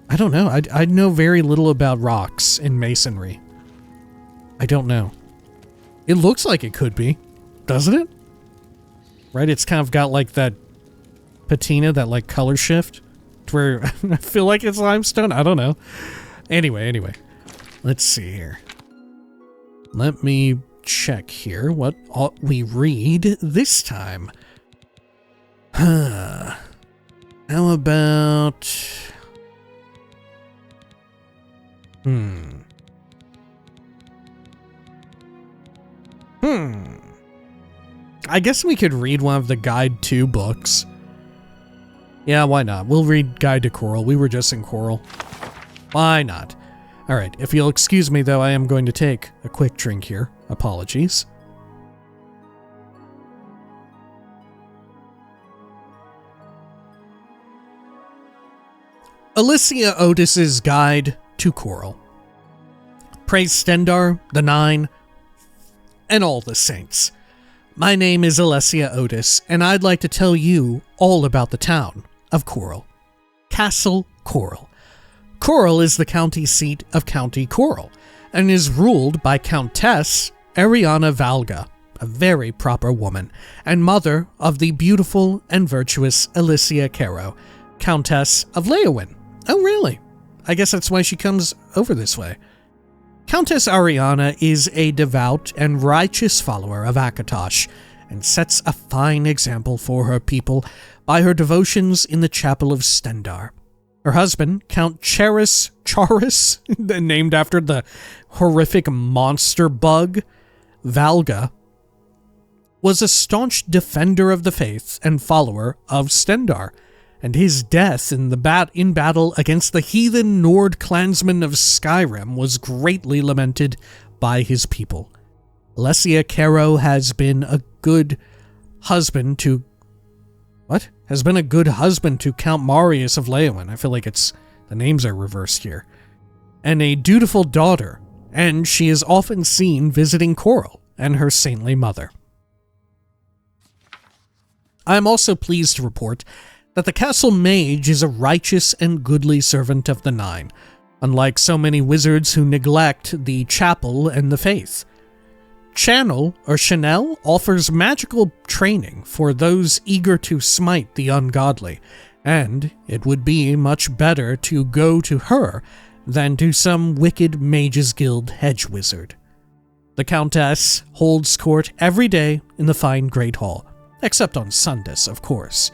I don't know. I know very little about rocks and masonry. I don't know. It looks like it could be, doesn't it? Right? It's kind of got like that patina, that like color shift, to where I feel like it's limestone. I don't know. Anyway. Let's see here. Let me check here what ought we read this time. How about... I guess we could read one of the Guide to books. Yeah, why not? We'll read Guide to Coral. We were just in Coral. Why not? Alright, if you'll excuse me though, I am going to take a quick drink here. Apologies. Alicia Otis's Guide to Coral. Praise Stendar, the Nine, and all the saints. My name is Alessia Otis, and I'd like to tell you all about the town of Coral. Castle Coral. Coral is the county seat of County Coral, and is ruled by Countess Ariana Valga, a very proper woman, and mother of the beautiful and virtuous Alicia Caro, Countess of Leowin. Oh, really? I guess that's why she comes over this way. Countess Ariana is a devout and righteous follower of Akatosh, and sets a fine example for her people by her devotions in the Chapel of Stendar. Her husband, Count Charis, named after the horrific monster bug, Valga, was a staunch defender of the faith and follower of Stendar, and his death in battle against the heathen Nord clansmen of Skyrim was greatly lamented by his people. Alessia Caro has been a good husband to... Has been a good husband to Count Marius of Leowin. I feel like the names are reversed here. And a dutiful daughter, and she is often seen visiting Coral and her saintly mother. I am also pleased to report that the castle mage is a righteous and goodly servant of the Nine, unlike so many wizards who neglect the chapel and the faith. Chanel offers magical training for those eager to smite the ungodly, and it would be much better to go to her than to some wicked Mages Guild hedge wizard. The Countess holds court every day in the fine Great Hall, except on Sundays, of course.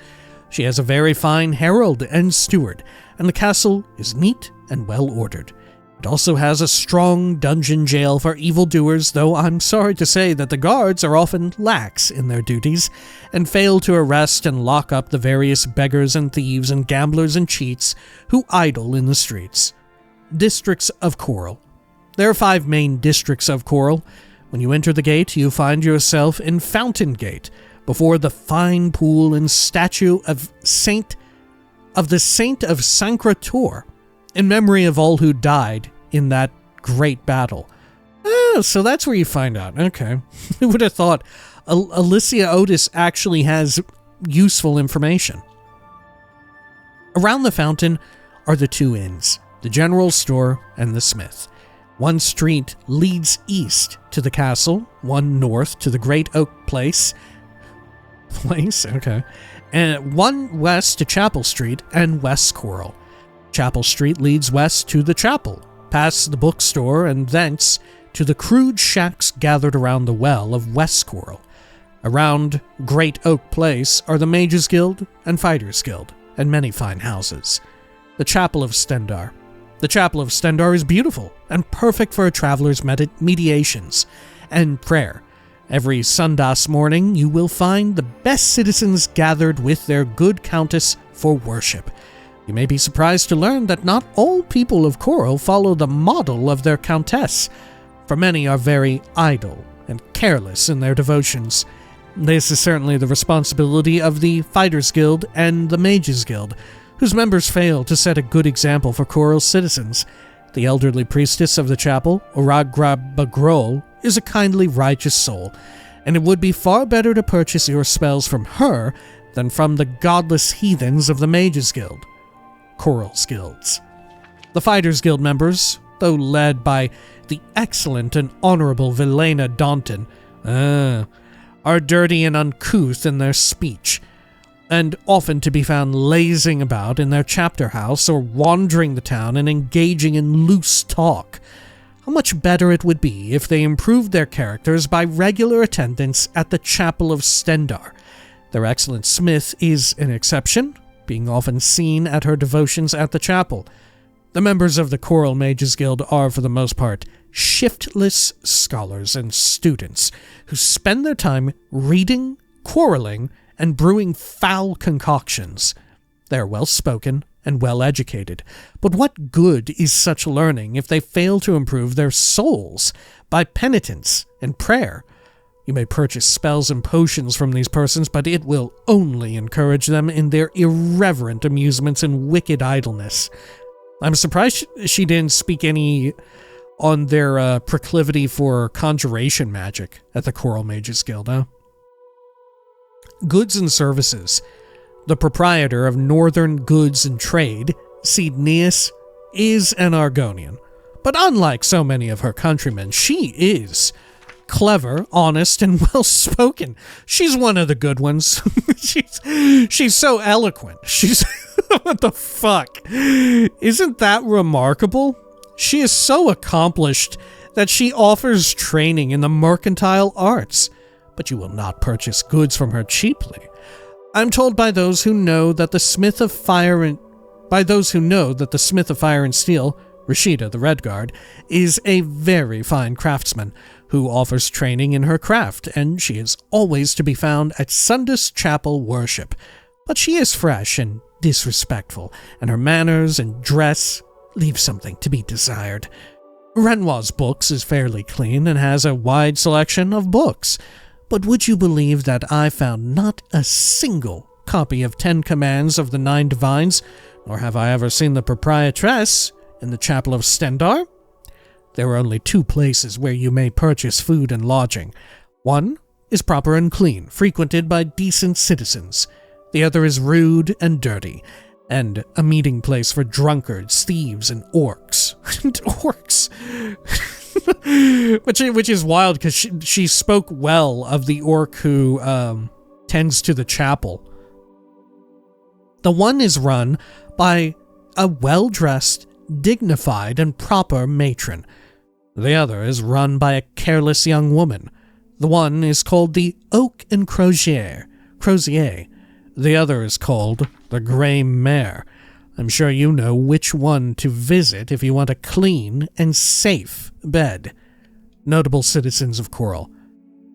She has a very fine herald and steward, and the castle is neat and well ordered. It also has a strong dungeon jail for evildoers, though I'm sorry to say that the guards are often lax in their duties and fail to arrest and lock up the various beggars and thieves and gamblers and cheats who idle in the streets. Districts of Coral. There are 5 main districts of Coral. When you enter the gate, you find yourself in Fountain Gate, before the fine pool and statue of the Saint of Sancrator, in memory of all who died in that great battle. Oh, so that's where you find out. Okay. Who would have thought Alicia Otis actually has useful information? Around the fountain are the 2 inns, the general store and the smith. One street leads east to the castle, one north to the Great Oak Place, okay, and one west to Chapel Street and West Coral. Chapel Street leads west to the chapel, past the bookstore, and thence to the crude shacks gathered around the well of West Coral. Around Great Oak Place are the Mages Guild and Fighters Guild, and many fine houses. The Chapel of Stendar. The Chapel of Stendar is beautiful and perfect for a traveler's meditations and prayer. Every Sundas morning you will find the best citizens gathered with their good countess for worship. You may be surprised to learn that not all people of Coral follow the model of their countess, for many are very idle and careless in their devotions. This is certainly the responsibility of the Fighters Guild and the Mages Guild, whose members fail to set a good example for Coral's citizens. The elderly priestess of the chapel, Oragra Bagrol, is a kindly, righteous soul, and it would be far better to purchase your spells from her than from the godless heathens of the Mages Guild. Coral's guilds. The Fighters Guild members, though led by the excellent and honorable Vilena Daunton, are dirty and uncouth in their speech, and often to be found lazing about in their chapter house or wandering the town and engaging in loose talk. How much better it would be if they improved their characters by regular attendance at the Chapel of Stendar. Their excellent smith is an exception, being often seen at her devotions at the chapel. The members of the Coral Mages Guild are, for the most part, shiftless scholars and students who spend their time reading, quarreling, and brewing foul concoctions. They are well-spoken and well-educated, but what good is such learning if they fail to improve their souls by penitence and prayer? You may purchase spells and potions from these persons, but it will only encourage them in their irreverent amusements and wicked idleness. I'm surprised she didn't speak any on their proclivity for conjuration magic at the Coral Mages Guild, huh? Goods and services. The proprietor of Northern Goods and Trade, Cydneus, is an Argonian, but unlike so many of her countrymen, she is clever, honest, and well-spoken. She's one of the good ones. she's so eloquent. She's... what the fuck? Isn't that remarkable? She is so accomplished that she offers training in the mercantile arts, but you will not purchase goods from her cheaply. I'm told by those who know that the smith of fire and steel, Rashida the Red Guard, is a very fine craftsman who offers training in her craft, and she is always to be found at Sunday's chapel worship. But she is fresh and disrespectful, and her manners and dress leave something to be desired. Renoir's books is fairly clean and has a wide selection of books, but would you believe that I found not a single copy of 10 Commands of the 9 Divines, nor have I ever seen the proprietress in the Chapel of Stendar? There are only 2 places where you may purchase food and lodging. One is proper and clean, frequented by decent citizens. The other is rude and dirty, and a meeting place for drunkards, thieves, and orcs. Orcs! which is wild, because she spoke well of the orc who tends to the chapel. The one is run by a well-dressed, dignified, and proper matron. The other is run by a careless young woman. The one is called the Oak and Crozier. The other is called the Grey Mare. I'm sure you know which one to visit if you want a clean and safe bed. Notable citizens of Coral.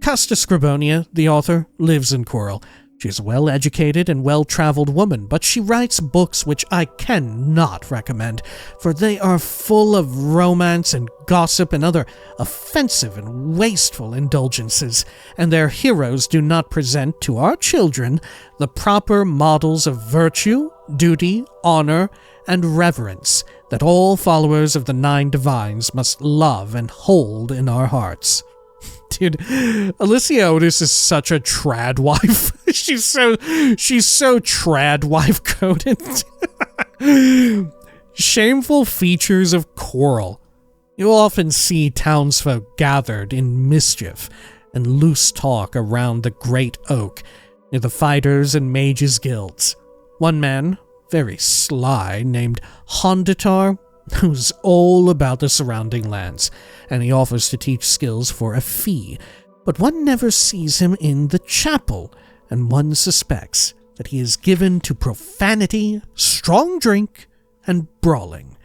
Casta Scribonia, the author, lives in Coral. She is a well-educated and well-traveled woman, but she writes books which I cannot recommend, for they are full of romance and gossip and other offensive and wasteful indulgences, and their heroes do not present to our children the proper models of virtue, duty, honor, and reverence that all followers of the 9 Divines must love and hold in our hearts. Dude, Alicia Otis is such a trad wife. she's so trad wife coded. Shameful features of Coral. You'll often see townsfolk gathered in mischief and loose talk around the Great Oak near the Fighters and Mages Guilds. One man, very sly, named Honditar, who's all about the surrounding lands, and he offers to teach skills for a fee, but one never sees him in the chapel, and one suspects that he is given to profanity, strong drink, and brawling.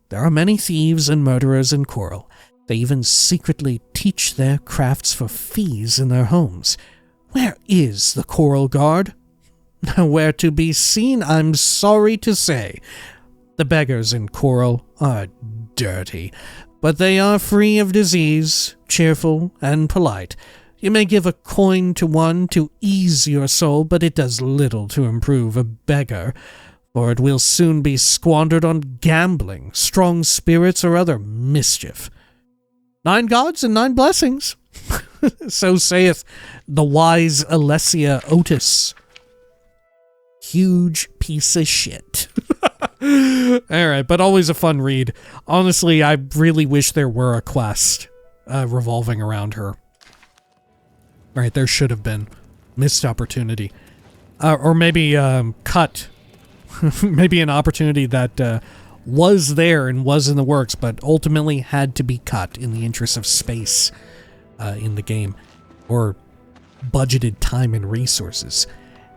There are many thieves and murderers in Coral. They even secretly teach their crafts for fees in their homes. Where is the Coral Guard? Nowhere to be seen, I'm sorry to say. The beggars in Coral are dirty, but they are free of disease, cheerful, and polite. You may give a coin to one to ease your soul, but it does little to improve a beggar, for it will soon be squandered on gambling, strong spirits, or other mischief. 9 gods and 9 blessings. So saith the wise Alessia Otis. Huge piece of shit. Alright, but always a fun read. Honestly, I really wish there were a quest revolving around her. Right, there should have been. Missed opportunity. Or maybe cut. Maybe an opportunity that was there and was in the works, but ultimately had to be cut in the interest of space in the game. Or budgeted time and resources.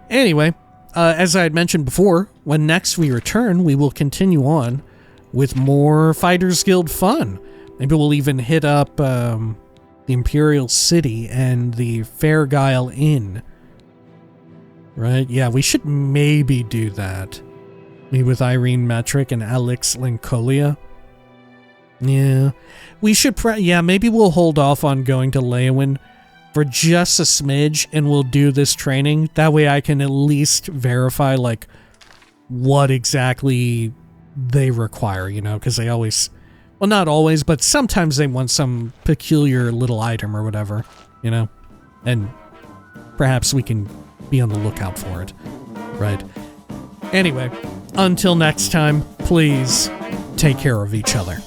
Anyway, as I had mentioned before, when next we return, we will continue on with more Fighters Guild fun. Maybe we'll even hit up the Imperial City and the Fairgyle Inn. Right? Yeah, we should maybe do that. Maybe with Irene Metric and Alex Lincolia. Yeah. We should maybe we'll hold off on going to Leowyn for just a smidge, and we'll do this training. That way I can at least verify, like, what exactly they require, you know, because they always, well, not always, but sometimes they want some peculiar little item or whatever, you know, and perhaps we can be on the lookout for it, right? Anyway, until next time, please take care of each other.